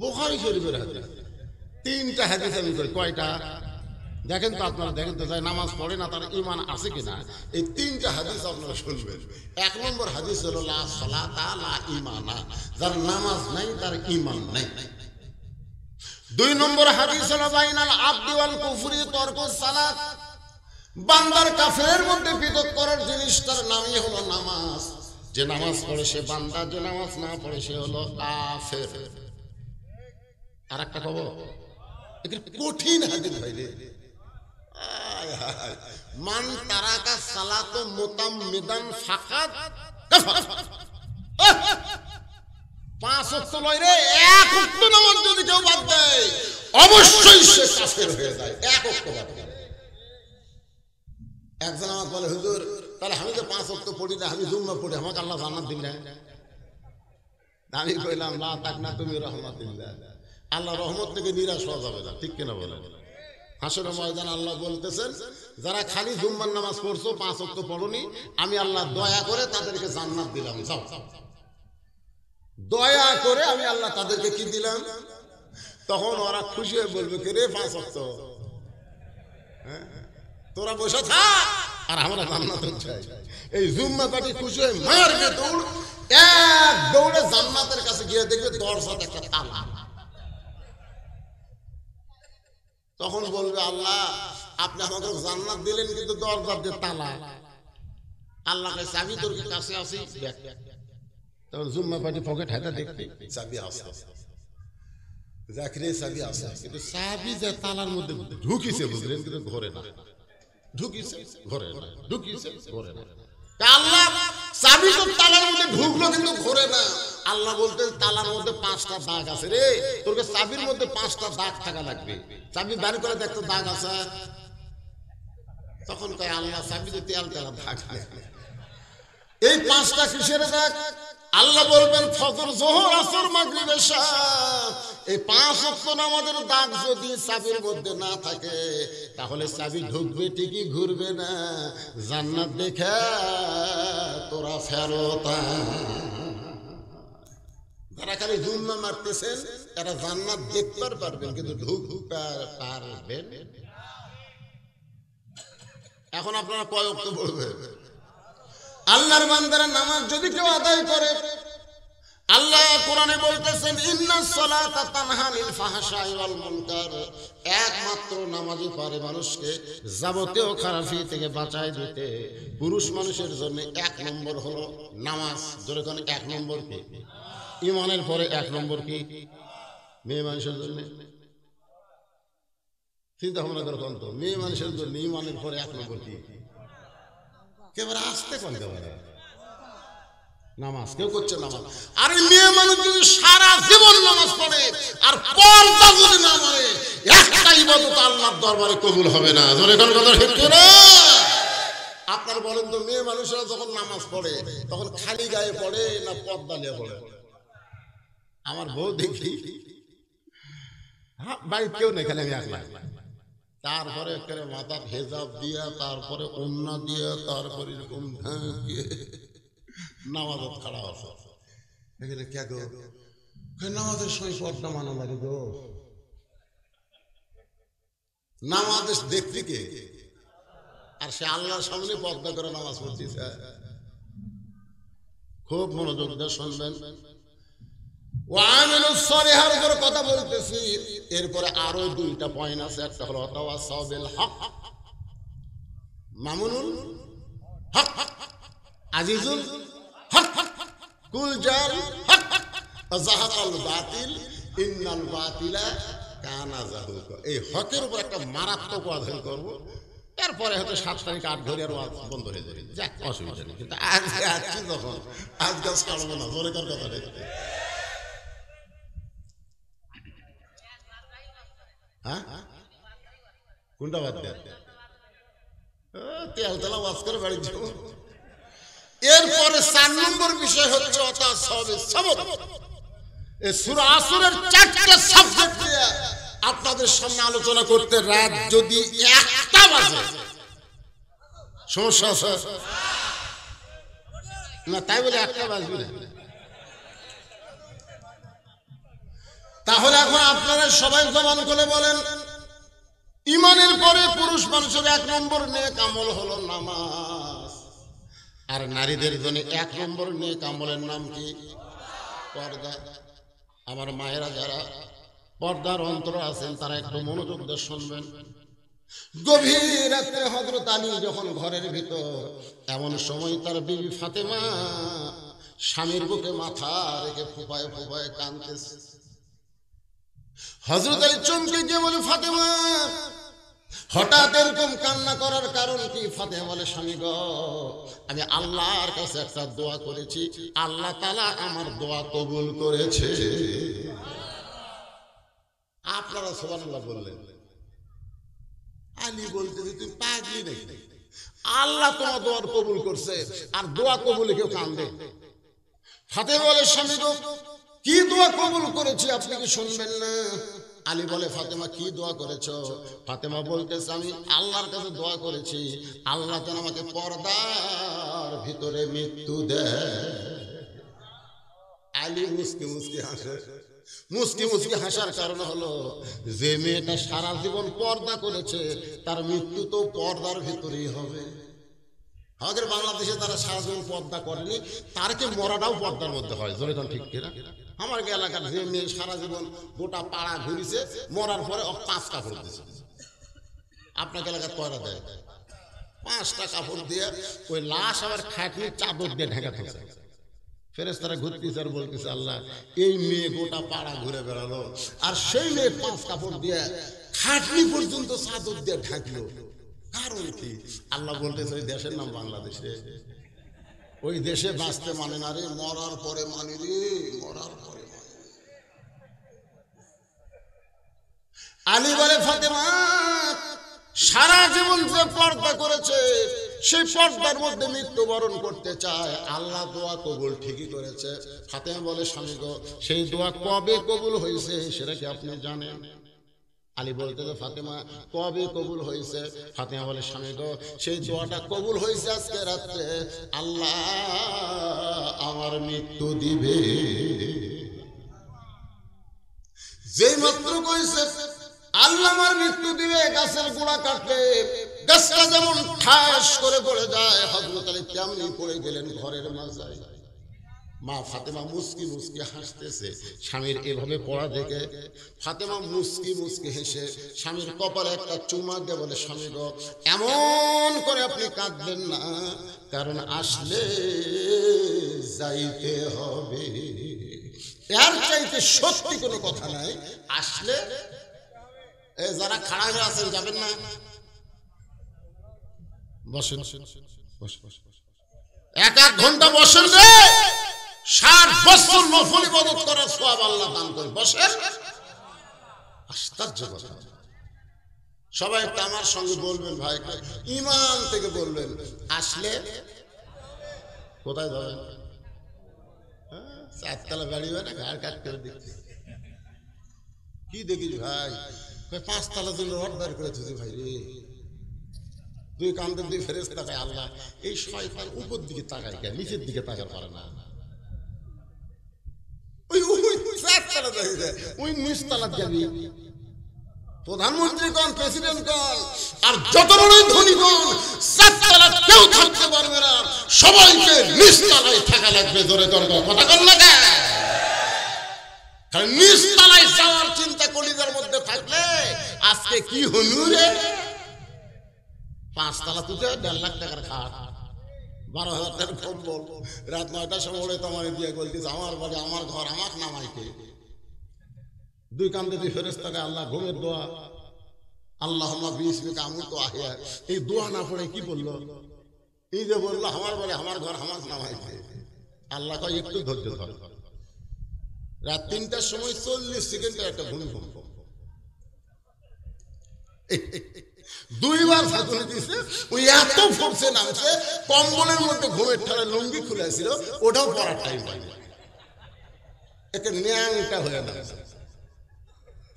বুখারী শরীফের হাদিস, 3টা হাদিস আমি কই, কয়টা দেখেন তো আপনারা, দেখেন তো যাই নামাজ পড়ে না তার ইমান আছে কিনা। এই 3টা হাদিস আপনারা শুনবেন। 1 নম্বর হাদিস হলো লা সালাতা লা ঈমানা, যার নামাজ নাই তার ঈমান নাই। 2 নম্বর হাদিস হলো বাইনাল আবদি ওয়াল কুফরি তরকুস সালাত, বান্দার কাফেরের মধ্যে পৃথক করার জিনিসটার নামই হলো নামাজ। যে নামাজ পড়ে সে বান্দা, যে নামাজ না পড়ে সে হলো কাফের। আর একটা খবর, এটা কঠিন হাদিস ভাই রে। মান তারাকা সালাত মুতাম্মিদান ফাকাদ কাফার। 5 ওয়াক্ত লয় রে, 1 ওয়াক্ত নামাজ যদি কেউ বাদ দেয় অবশ্যই সে কাফের হয়ে যায়। 1 ওয়াক্ত বাদ দেয়। একজন আমাকে বলে, হুজুর তাহলে আমি যে 5 ওয়াক্ত পড়ি না, আমি জুম্মা পড়ি, আমাকে আল্লাহ জান্নাত দিবেন না? আমি কইলাম লা তাকনা তুমি রাহমাতিল্লাহ, আল্লাহ রহমত থেকে নিরাশ হওয়া যাবে না, ঠিক কিনা বলেন? হাসরের ময়দান আল্লাহ বলতেছেন, যারা খালি জুম্মার নামাজ পড়ছো, 5 ওয়াক্ত পড়নি, আমি আল্লাহ দয়া করে তাদেরকে জান্নাত দিলাম। যাও, দয়া করে আমি আল্লাহ তাদেরকে কি দিলাম? তখন ওরা খুশি হয়ে বলবে, কে রে 5 ওয়াক্ত, হ্যাঁ তোরা বসে থাক আর আমরা জান্নাত চাই। এই জুম্মা পার্টি খুশি হয়ে মারবে দৌড়, এক দৌড়ে জান্নাতের কাছে গিয়ে দেখবে দরজাতে একটা তালা। তখন বলবে, আল্লাহ আপনি আমাকে জান্নাত দিলেন কিন্তু দরজার যে তালা, আল্লাহ কাছে চাবি তোর কাছে আসি। তখন জুম্মা পার্টি পকেট হাতে দেখতে চাবি আছে, জাকিরে চাবি আছে, কিন্তু চাবি যে তালার মধ্যে ঢুকিছে বুঝলেন, কিন্তু ঘরে না, ঢুকিছে ঘরে না, ঢুকিছে ঘরে না। আল্লাহ চাবি তো তালার মধ্যে ঢুকলো কিন্তু ঘরে না। আল্লাহ বলতেন, তালার মধ্যে 5টা দাগ আছে রে, তোর চাবির মধ্যে 5টা দাগ থাকা লাগবে। চাবি বের করে দেখতো দাগ আছে। তখন কয় আল্লাহ চাবিতে তেল তেলা দাগ আছে। এই 5টা কিসের দাগ? আল্লাহ বলবেন ফজর, যোহর, আসর, মাগরিব, এশা, এই 5 ওয়াক্ত নামাজের দাগ যদি চাবির মধ্যে না থাকে তাহলে চাবি ঢুকবে ঠিকই, ঘুরবে না। জান্নাত দেখে তোরা ফেরত। যারা খালি জুম্মা মারতেছেন এরা জান্নাত দেখতে পারবেন কিন্তু ঢুকতে পারবেন। এখন আপনারা কয় ওয়াক্ত পড়বেন? আল্লাহর বান্দারা নামাজ যদি কেউ আদায় করে, আল্লাহ কোরআনে বলতেছেন, ইন্নাস সালাতা তানহা আনিল ফাহশাই ওয়াল মুনকার, একমাত্র নামাজই পারে মানুষকে যাবতীয় খারাপি থেকে বাঁচায় দিতে। পুরুষ মানুষের জন্য 1 নম্বর হলো নামাজ। জোরে কোন 1 নম্বর কি? ঈমানের পরে 1 নম্বর কি? মেয়ে মানুষের জন্য চিন্তা ভাবনা করে কোন তো মেয়ে মানুষের জন্য ঈমানের পরে 1 নম্বর কি? কেবল আসতে কোন কেবল নামাজ কেউ করছে নামাজ। আর মেয়ে মানুষ যদি সারা জীবন নামাজ পড়ে আর পর্দা যদি না মানে, একটা ইবাদত আল্লাহর দরবারে কবুল হবে না। জোরে কোন কথা ঠিক না? আপনারা বলেন তো, মেয়ে মানুষরা যখন নামাজ পড়ে তখন খালি গায়ে পড়ে না পর্দা নিয়ে পড়ে? আমার বউ দেখি ভাই কেউ নেই, খালি আমি একলা। তারপরে মাথা হেজাব দিয়া, তারপরে ওন্না দিয়া, তারপরে এরকম নামাজত খাড়া আছে। এখানে কে গো? নামাজের সময় পর্দা মানা লাগে গো। নামাজ দেখতে কে? আর সে আল্লাহর সামনে পর্দা করে নামাজ পড়তেছে। খুব মনোযোগ দিয়ে শুনবেন। ওয়ামিলুস সালিহার উপর কথা বলতেছি। এরপরে আরো 2টা পয়েন্ট আছে। একটা হলো তাওয়াসাউ বিল হক, মামুনুল হক, আজিজুল হক, কুল জাল হক, যাহাকাল বাতিল ইন্নাল বাতিলা কানা যাহুকা। এই হকের উপর একটা মারাত্মক ওয়াজ করব। এরপরে হয়তো 7 তারিখ 8 ঘড়ি আর ওয়াজ বন্ধ হয়ে যাবে, যাক অসুবিধা নেই। কিন্তু আজকে যখন আজকাল ছাড়বো না, জোরে কার কথা নেই। হ্যাঁ কোনটা বাদ দেয়? তেল তেলা ওয়াজ করে বাড়ি যাব। এরপরে 4 নম্বর বিষয় হচ্ছে এই সূরা আসরের 4টা সাবজেক্ট নিয়ে আপনাদের সামনে আলোচনা করতে রাত যদি 1টা বাজে সমস্যা আছে? না তাই বলে একটা বাজবে না। তাহলে এখন আপনারা সবাই জবান করে বলেন, ইমানের পরে পুরুষ মানুষের 1 নম্বর নেক আমল হলো নামাজ, আর নারীদের জন্য 1 নম্বর নেক আমলের নাম কি? পর্দা। আমার মায়েরা যারা পর্দার অন্তর আছেন তারা একটু মনোযোগ দিয়ে শুনবেন। গভীর রাতে হযরত আলী যখন ঘরের ভিতর, এমন সময় তার বিবি ফাতেমা স্বামীর বুকে মাথা রেখে ফুপায়ে ফুপায়ে কাঁদতেছে। হযরত আলী চমকে গিয়ে বলে, ফাতেমা হঠাৎ এরকম কান্না করার কারণ কি? ফাতেমা বলে, স্বামী গো, আমি আল্লাহর কাছে একটা দোয়া করেছি, আল্লাহ তাআলা আমার দোয়া কবুল করেছে। আপনারা সুবহানাল্লাহ বললেন। আলী বলতে যে তুমি পাগলি নাকি? আল্লাহ তোমার দোয়া কবুল করছে, আর দোয়া কবুলে কেউ কান্দে? ফাতেমা বলে, স্বামী গো, কি দোয়া কবুল করেছি আপনি কি শুনবেন না? আলী বলে, ফাতেমা কি দোয়া করেছো? ফাতেমা বলতেছে, আমি আল্লাহর কাছে দোয়া করেছি, আল্লাহ যেন আমাকে পর্দার ভিতরে মৃত্যু দেয়। আলী মুস্কি মুস্কি হাসে। মুস্কি মুস্কি হাসার কারণ হলো, যে মেয়েটা সারা জীবন পর্দা করেছে তার মৃত্যু তো পর্দার ভিতরেই হবে। আমাদের বাংলাদেশে তারা সারা জীবন পর্দা করেনি, তারকে মরাটাও পর্দার মধ্যে হয়। জোরে কোন ঠিক কিনা? আমার এলাকার যে মেয়ে সারা জীবন গোটা পাড়া ঘুরিছে, মরার পরে 5 কাপড় দিছে। আপনাকে এলাকার কয়টা দেয়? 5টা কাপড় দিয়ে ওই লাশ আবার খাটনি চাদর দিয়ে ঢেকে থাকে। ফেরেশতারা ঘুরতেছে আর বলতেছে, আল্লাহ এই মেয়ে গোটা পাড়া ঘুরে বেড়ালো, আর সেই মেয়ে 5 কাপড় দিয়ে খাটনি পর্যন্ত চাদর দিয়ে ঢাকলো, কারণ কি? আল্লাহ বলতেছে, ওই দেশের নাম বাংলাদেশে, ওই দেশে বাঁচতে মানে না রে, মরার পরে মানে রে, মরার পরে মানে। আলী বলে, ফাতেমা সারা জীবন যে পর্দা করেছে, সেই পর্দার মধ্যে মৃত্যুবরণ করতে চায়, আল্লাহ দোয়া কবুল ঠিকই করেছে। ফাতেমা বলে, স্বামী গো, সেই দোয়া কবে কবুল হয়েছে সেটা কি আপনি জানেন? আলী বলতে, ফাতেমা কবে কবুল হয়েছে? ফাতেমা বলে, স্বামী গো, সেই দোয়াটা কবুল হয়েছে আজকে রাত্রে, আল্লাহ আমার মৃত্যু দিবে। যেই মাত্র কইছে আল্লাহ আমার মৃত্যু দিবে, গাছের গোড়া কাটলে গাছটা যেমন ঠাস করে পড়ে যায়, হযরত আলী তেমনি পড়ে গেলেন ঘরের মাঝে। মা ফাতেমা মুস্কি মুস্কি হাসতেছে, স্বামীর এভাবে পড়া দেখে ফাতেমা মুস্কি মুস্কি হেসে স্বামীর কপালে একটা চুমা দিয়ে বলে, স্বামী গো, এমন করে আপনি কাঁদবেন না, কারণ আসলে যাইতে হবে। এর চাইতে সত্যি কোনো কথা নাই, আসলে। যারা খাড়া হয়ে আছেন যাবেন না, বসেন, 1 ঘন্টা বসেন রে, 60 বছর নফল ইবাদত করার সওয়াব আল্লাহ দান করে। বসেন। আশ্চর্য কথা। সবাই একটু আমার সঙ্গে বলবেন, ভাই ইমান থেকে বলবেন, আসলে কোথায় যাবেন? 4 তলা বাড়ি হয় না, ঘাড় কাট করে দেখছি। কি দেখিস ভাই? 5 তলা জন্য রড বের করে দিয়েছে ভাই রে। 2 কান্দের 2 ফেরেশতা তাকায়, আল্লাহ এই শয়তান উপর দিকে তাকায় কেন, নিচের দিকে তাকাতে পারে না? ওই 4 তলা দেখে, ওই নিচ তলা যাবি। প্রধানমন্ত্রী কোন, প্রেসিডেন্ট কোন, আর যত বড় ধনী কোন, 4 তলা কেউ থাকতে পারবে না, সবাইকে নিচ তলায় থাকা লাগবে। জোরে দরকার কথা কর না কেন? কারণ নিচ তলায় যাওয়ার চিন্তা কলিজার মধ্যে থাকলে আজকে কি হলু রে? 5 তলা তুই 1.5 লাখ টাকার খাট, 12,000 টাকার কম্বল, রাত 9টার সময় ওরে তোমার দিয়ে বলতেছে, আমার বাড়ি আমার ঘর, আমার নামাইকে। 2 কান্দে 2 ফেরেশতাকে আল্লাহ ঘুমের দোয়া, আল্লাহুম্মা বিসমিকা আমুতু আহইয়া, এই দোয়া না পড়ে কি বললো? এই যে বললো আমার বাড়ি আমার ঘর আমার নামাইকে। আল্লাহ কয় একটু ধৈর্য ধর। রাত 3টার সময় 40 সেকেন্ডের একটা ভূমিকম্প, 2 বার ফাঁকুলে দিয়েছে। ওই এত ফোর্সে নামছে, কম্বলের মধ্যে ঘুমের ঠাড়া লুঙ্গি খুলে ছিল, ওটাও পড়ার টাইম পাইনি, একে ন্যাংটা হয়ে নামছে।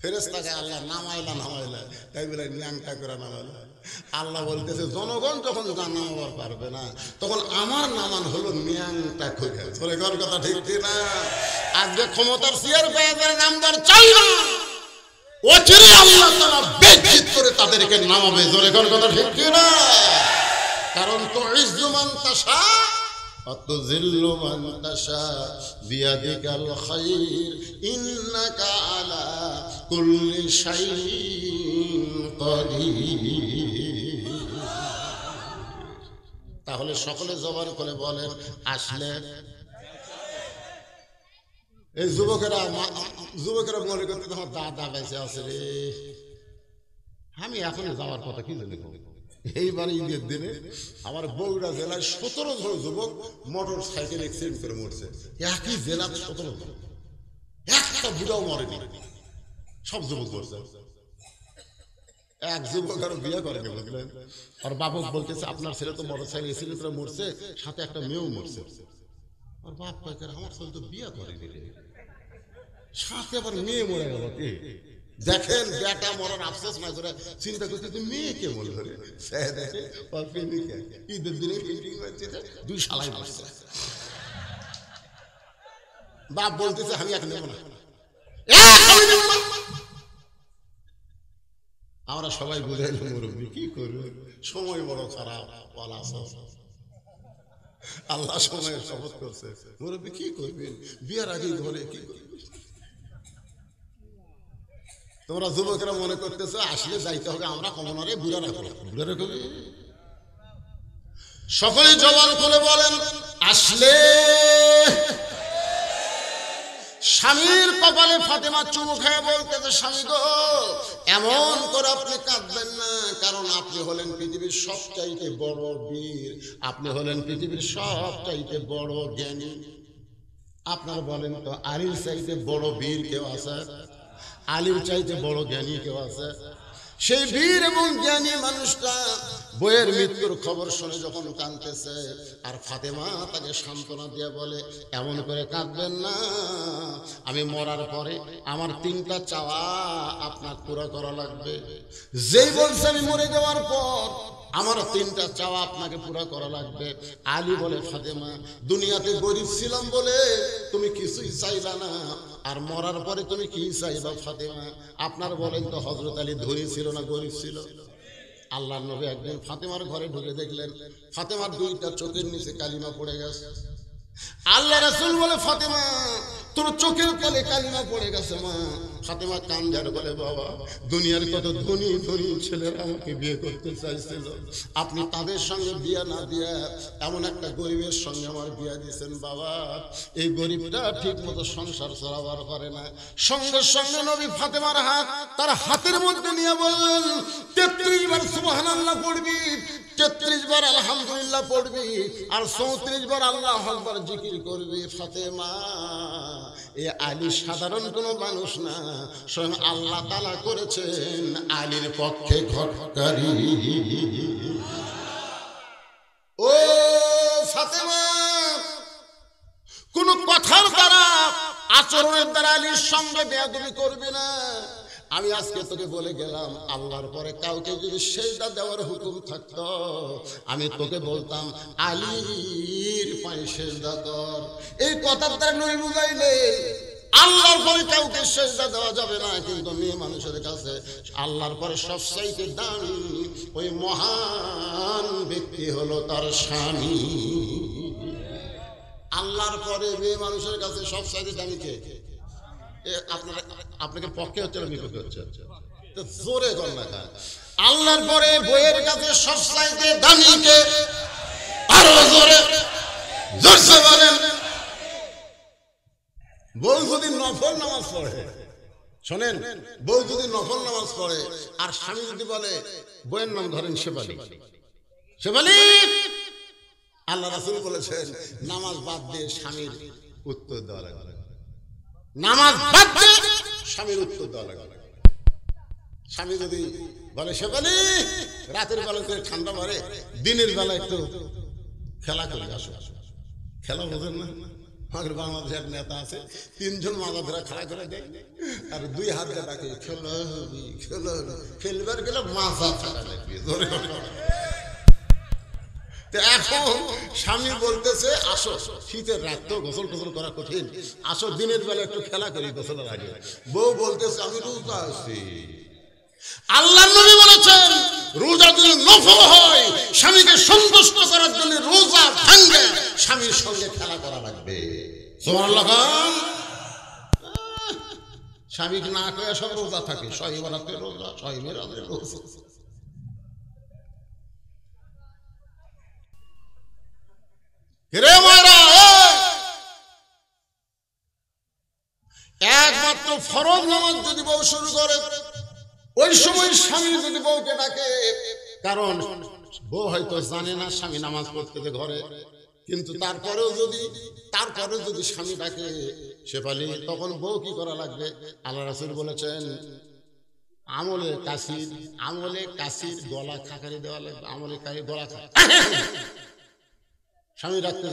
ফেরেশতাকে আল্লাহ নামাইলা, তাই বলে ন্যাংটা করে নামাইলা। আল্লাহ বলতেছে জনগণ যখন নামাবার পারবে না তখন আমার নামান হলো মিয়াংটা খুঁজে ধরে ঘর কথা ঠিক না। আজকে ক্ষমতার চেয়ার পেয়ে নামদার চাই না, অচিরে আল্লাহ তাআলা বেজ্জিত করে তাদেরকে নামাবে। জোরে ঘর কথা ঠিক না। কারণ তো ইজ্জু মান তাশা وتذل من تشاء بيدك الخير إنك على كل شيء قدير। তাহলে সকলে জবান করে বলেন আসলে। এই যুবকেরা মনে করতে তোমার দাদা বেঁচে আছে রে, আমি এখন যাওয়ার কথা কি জানি। এইবারে ঈদের দিনে আমার বগুড়া জেলায় 17 জন যুবক মোটর সাইকেল অ্যাক্সিডেন্ট করে মরছে। একই জেলার 17 জন, একটা বুড়াও মরেনি, সব যুবক মরছে। এক যুবক আরো বিয়ে করেনি, বুঝলেন? আর বাবক বলতেছে আপনার ছেলে তো মোটর সাইকেল অ্যাক্সিডেন্ট করে মরছে, সাথে একটা মেয়েও মরছে। আর বাপ কয় আমার ছেলে তো বিয়ে করেনি, সাথে আবার মেয়ে মরে গেল। কে দেখেন বেটা মরার আফসোস না করে চিন্তা করতে মেয়েকে মনে করে ঈদের দিনে দুই শালাই বসছে। বাপ বলতেছে আমি এক নেব না। আমরা সবাই বুঝাইল মুরব্বী কি করবে, সময় বড় খারাপ। আল্লাহ সময়ের শপথ করছে, মুরব্বী কি করবেন, বিয়ার আগে ঘরে কি করবে। তোমরা যুবকেরা মনে করতেছো আসলে যাইতে হবে, আমরা কমনারে বুড়া রাখবো, বুড়া রাখবো। সকলে জবান খুলে বলেন আসলে। স্বামীর কপালে ফাতেমা চুমু খেয়ে বলতেছে স্বামী গো এমন করে আপনি কাঁদবেন না, কারণ আপনি হলেন পৃথিবীর সবচাইতে বড় বীর, আপনি হলেন পৃথিবীর সবচাইতে বড় জ্ঞানী। আপনারা বলেন তো আলীর চাইতে বড় বীর কেউ আছে? আলীর চাইতে বড় জ্ঞানী কেউ আছে? সেই বীর এবং জ্ঞানী মানুষটা বইয়ের মৃত্যুর খবর শুনে যখন কাঁদতেছে, আর ফাতেমা তাকে সান্ত্বনা দিয়ে বলে এমন করে কাঁদবেন না, আমি মরার পরে আমার 3টা চাওয়া আপনার পুরো করা লাগবে। যেই বলছে আমি মরে যাওয়ার পর আমার 3টা চাওয়া আপনাকে পুরো করা লাগবে। আলী বলে ফাতেমা দুনিয়াতে গরিব ছিলাম বলে তুমি কিছুই চাইলা না, আর মরার পরে তুমি কি চাইবা ফাতেমা? আপনার বলেন তো হযরত আলী ধনী ছিল না গরিব ছিল? আল্লাহর নবী একদিন ফাতেমার ঘরে ঢুকে দেখলেন ফাতেমার 2টা চোখের নিচে কালিমা পড়ে গেছে। আল্লাহ রাসূল বলে ফাতেমা তোর চোখের তলে কালিমা পড়ে গেছে মা। ফাতেমা কান্দার বলে বাবা দুনিয়ার কত ধনী ধনী ছেলেরা আমাকে বিয়ে করতে চাইছিল, আপনি তাদের সঙ্গে বিয়ে না দিয়ে এমন একটা গরিবের সঙ্গে আমার বিয়ে দিয়েছেন বাবা। এই গরিবটা ঠিক মতো সংসার চালাবার পারে না। সঙ্গে সঙ্গে নবী ফাতেমার হাত তার হাতের মধ্যে নিয়ে বললেন 33 বার সুবহানাল্লাহ পড়বি, 33 বার আলহামদুলিল্লাহ পড়বি, আর 34 বার আল্লাহু আকবার জিকির করবি। ফাতেমা এ আলী সাধারণ কোনো মানুষ না, স্বয়ং আল্লাহ তাআলা করেছেন আলীর পক্ষে ঘটকারী। ও ফাতেমা কোন কথার দ্বারা আচরণের দ্বারা আলীর সঙ্গে বেয়াদবি করবে না। আমি আজকে তোকে বলে গেলাম আল্লাহর পরে কাউকে যদি সেজদা দেওয়ার হুকুম থাকতো আমি তোকে বলতাম আলীর পায়ে সেজদা কর। এই কথার দ্বারা নই বুঝাইলে আল্লাহর পরে কাউকে সেজদা দেওয়া যাবে না, কিন্তু মেয়ে মানুষের কাছে আল্লাহর পরে সবচাইতে দামি ওই মহান ব্যক্তি হলো তার স্বামী। আল্লাহর পরে মেয়ে মানুষের কাছে সবচাইতে দামি কে? আপনাকে পক্ষে হচ্ছে না বিপক্ষে হচ্ছে? জোরে কর না। আল্লাহর পরে বইয়ের কাছে সবচাইতে দামি কে? আরো জোরে জোরসে বলেন। বউ যদি নফল নামাজ পড়ে, শোনেন, বউ যদি নফল নামাজ পড়ে আর স্বামী যদি বলে বইয়ের নাম ধরেন শেফালি, শেফালি, আল্লাহ রাসূল বলেছেন নামাজ বাদ দিয়ে স্বামীর উত্তর দেওয়া লাগবে। নামাজ বাদ দিয়ে স্বামীর উত্তর দেওয়া লাগবে। স্বামী যদি বলে শেফালি, রাতের বেলা করে ঠান্ডা মারে, দিনের বেলা একটু খেলা করে আসো, খেলা বোঝেন না? আমাদের বাংলাদেশে এক নেতা আছে, 3 জন মাথা ধরে খাড়া করে দেয় আর 2 হাত দিয়ে ডাকে খেলবি খেলবি, খেলবার গেলে মাথা থাকা লাগবে ধরে। এখন স্বামী বলতেছে আসো, শীতের রাত তো গোসল টোসল করা কঠিন, আসো দিনের বেলা একটু খেলা করি গোসলের আগে। বউ বলতেছে আমি রোজা আছি। আল্লাহর নবী বলেছেন রোজা যদি নফল হয়, স্বামীকে সন্তুষ্ট করার জন্য রোজা ভাঙবে, স্বামীর সঙ্গে খেলা করা লাগবে। সুবহানাল্লাহ। স্বামীকে না কয়ে সব রোজা থাকে, শহিবারাতে রোজা, শহিমেরাতে রোজা। রে মায়েরা, একমাত্র ফরজ নামাজ যদি বউ শুরু করে, ওই সময় স্বামী যদি বউকে ডাকে, কারণ বউ হয়তো জানে না স্বামী নামাজ পড়তে ঘরে, কিন্তু তারপরেও যদি স্বামী ডাকে শেফালি, তখন বউ কি করা লাগবে? আল্লাহ রাসূল বলেছেন আমলে কাসির গলা খাকারি দেওয়া লাগবে। আমলে কাসির গলা খা, স্বামী ডাকতে,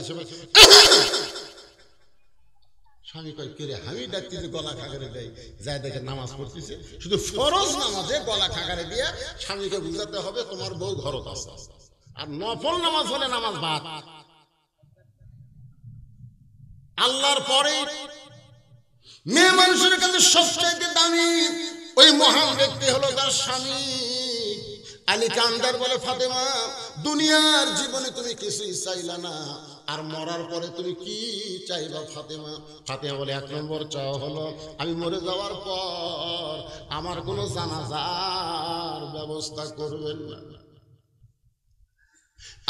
স্বামী কয় কে রে, আমি ডাকতেছি গলা খাকারে দেয়, যাই দেখে নামাজ পড়তেছে। শুধু ফরজ নামাজে গলা খাকারে দিয়ে স্বামীকে বুঝাতে হবে তোমার বউ ঘরত আছে। আর নফল নামাজ হলে নামাজ বাদ। আল্লাহর পরে মেয়ে মানুষের কাছে সবচাইতে দামি ওই মহান ব্যক্তি হলো তার স্বামী। আলী কান্দার বলে ফাতেমা, দুনিয়ার জীবনে তুমি কিছুই চাইলা না, আর মরার পরে তুমি কি চাইবা ফাতেমা? ফাতেমা বলে 1 নম্বর চাওয়া হলো আমি মরে যাওয়ার পর আমার কোনো জানাজার ব্যবস্থা করবেন না।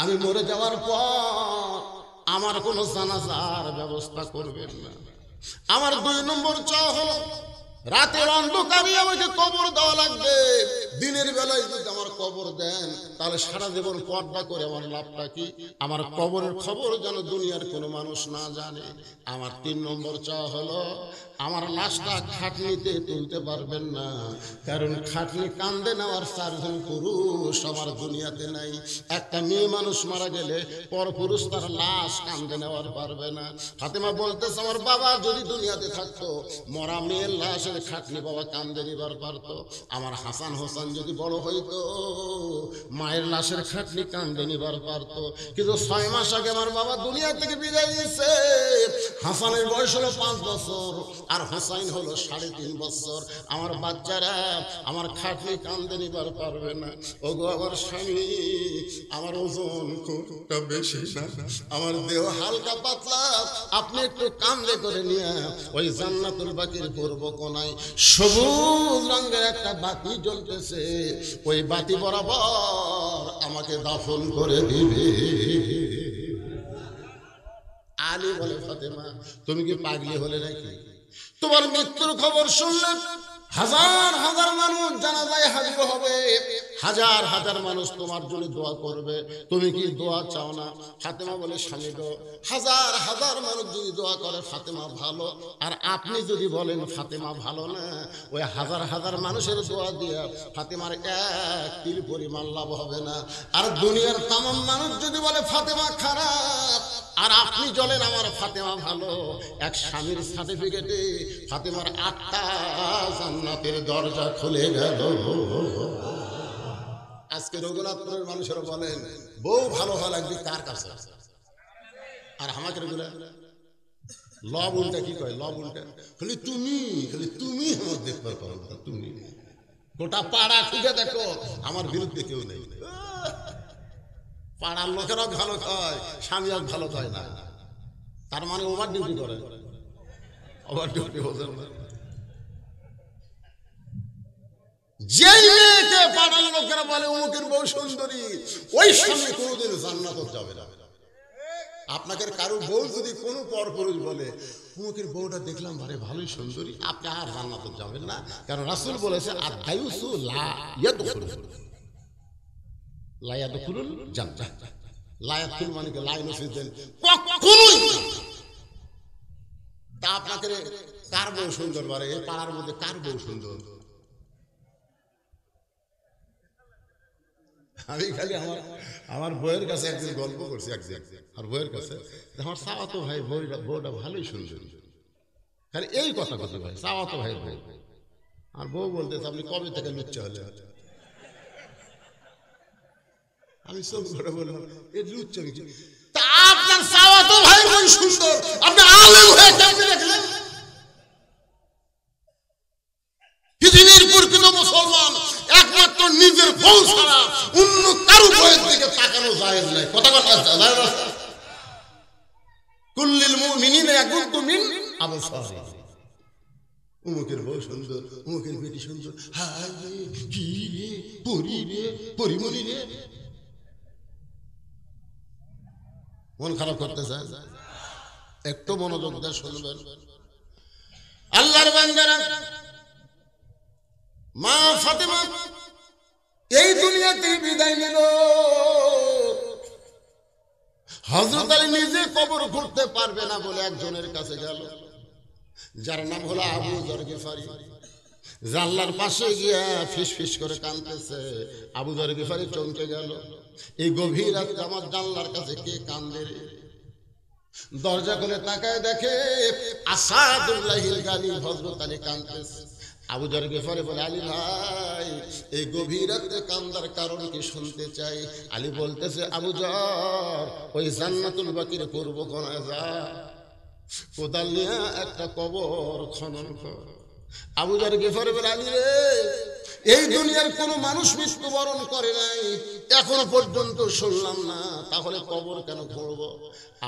আমি মরে যাওয়ার পর আমার কোনো জানাজার ব্যবস্থা করবেন না। আমার 2 নম্বর চাওয়া হলো রাতের অন্ধকারে আমাকে কবর দেওয়া লাগবে। দিনের বেলায় যদি আমার কবর দেন, তাহলে সারা জীবন পর্দা করে আমার লাভটা কি? আমার কবরের খবর যেন দুনিয়ার কোনো মানুষ না জানে। আমার 3 নম্বর চাওয়া হলো আমার লাশটা খাটনিতে তুলতে পারবেন না, কারণ খাটনি কান্দে নেওয়ার 4 জন পুরুষ আমার দুনিয়াতে নাই। একটা মেয়ে মানুষ মারা গেলে পর পুরুষ তার লাশ কান্দে নেওয়ার পারবে না। ফাতেমা বলতেছে আমার বাবা যদি দুনিয়াতে থাকতো, মরা মেয়ের লাশ খাটনি বাবা কান্দে নিবার পারতো। আমার হাসান হোসেন যদি বড় হইতো, মায়ের লাশের খাটনি কান্দে নিবার পারতো। কিন্তু 6 মাস আগে আমার বাবা দুনিয়া থেকে বিদায় দিয়েছে। হাসানের বয়স হলো 5 বছর আর হোসাইন হলো 3.5 বছর। আমার বাচ্চারা আমার খাটনি কান্দে নিবার পারবে না। ওগো আমার স্বামী, আমার ওজন খুবটা বেশি না, আমার দেহ হালকা পাতলা, আপনি একটু কান্দে করে নিয়ে ওই জান্নাতুল বাকির পূর্ব কোনায় সবুজ রঙের একটা বাতি জ্বলতেছে, ওই বাতি বরাবর আমাকে দাফন করে দিবে। আলী বলে ফাতেমা তুমি কি পাগলি হলে নাকি? তোমার মৃত্যুর খবর শুনলে হাজার হাজার মানুষ জানাজায় হাজির হবে, হাজার হাজার মানুষ তোমার জন্য দোয়া করবে, তুমি কি দোয়া চাও না? ফাতেমা বলে স্বামী গো, হাজার হাজার মানুষ যদি দোয়া করে ফাতেমা ভালো, আর আপনি যদি বলেন ফাতেমা ভালো না, ওই হাজার হাজার মানুষের দোয়া দিয়ে ফাতেমার 1 তিল পরিমাণ লাভ হবে না। আর দুনিয়ার তামাম মানুষ যদি বলে ফাতেমা খারাপ, আর আপনি চলেন আমার ফাতেমা ভালো, এক স্বামীর সার্টিফিকেটে ফাতেমার 8টা জান্নাতের দরজা খুলে গেল। আজকে রঘুনাথপুরের মানুষেরা বলেন বউ ভালো হওয়া লাগবে কার কাছে? আর আমাকে লব উল্টা কি কয়? লব উল্টা খালি তুমি আমার দেখবার পারো না। তুমি গোটা পাড়া খুঁজে দেখো, আমার বিরুদ্ধে কেউ নেই। পাড়ার লোকেরা ভালো খায়, স্বামী আর ভালো খায় না, তার মানে ওভার ডিউটি করে। ওভার ডিউটি বোঝেন না। যেই মেয়েকে পাড়ার লোকেরা বলে অমুকের বউ সুন্দরী, ওই স্বামী কোনোদিন জান্নাতে যাবে না। আপনাকে কারো বউ যদি কোনো পরপুরুষ বলে অমুকের বউটা দেখলাম ভারে ভালোই সুন্দরী, আপনি আর জান্নাতে যাবেন না, কারণ রাসূল বলেছে আর দায়ুসু লা ইয়াদখুল লায়াদখুলুল জান্নাহ। লায়াদখুল মানে কি? লাইনসিদেন কখনোই। তা আপনাকে কার বউ সুন্দর বারে? এই পাড়ার মধ্যে কার বউ সুন্দর? আমি খালি আমার বউয়ের কাছে একদিন গল্প করছি। একদিন আর বউয়ের কাছে, আমার চাওয়া তো ভাই বউটা ভালোই সুন্দর, খালি এই কথা কথা ভাই, চাওয়া তো ভাই বউ। আর বউ বলতেছে আপনি কবে থেকে লুচ্চা হলে? আমি সব করে বললাম এই লুচ্চা কি? তা আপনার চাওয়া তো ভাই বউ সুন্দর, আপনি আলেম হয়ে কেমনে দেখলেন? পৃথিবীর প্রকৃত মুসলমান একমাত্র নিজের বউ ছাড়া অন্য কারো বউয়ের দিকে তাকানো জায়েজ নাই। কথা কথা জায়েজ আছে। কুল্লিল মুমিনিনা ইয়াগুদ্দু মিন আবসারিহিম। উমুকের বউ সুন্দর, উমুকের বেটি সুন্দর, হায় রে কি রে পরি রে পরিমণি রে, মন খারাপ করতে চায়? একটু মনোযোগ দিয়ে শুনবেন। আল্লাহর বান্দারা, মা ফাতেমা এই দুনিয়াতে বিদায় নিল। হযরত আলী নিজে কবর খুঁড়তে পারবে না বলে একজনের কাছে গেল, যার নাম হলো আবু যর গিফারি। জানলার পাশে গিয়া ফিস ফিস করে কাঁদতেছে। আবু যর গিফারি চমকে গেল, এই গভীর রাতে আমার জানলার কাছে কে কান্দে রে? দরজা খুলে তাকায় দেখে আসাদুল্লাহিল গালি হযরত আলী কাঁদতেছে। আবু যর গিফারি বলে, আলী ভাই এই গভীর রাতে কান্দার কারণ কি শুনতে চাই? আলী বলতেছে, আবু যর ওই জান্নাতুল বাকির পূর্ব কোণায় যা, কোদাল নিয়ে একটা কবর খনন কর। আবু যর গিফারি বলে, আলী রে এই দুনিয়ার কোন মানুষ মৃত্যুবরণ করে নাই এখনো পর্যন্ত শুনলাম না, তাহলে কবর কেন খুঁড়ব?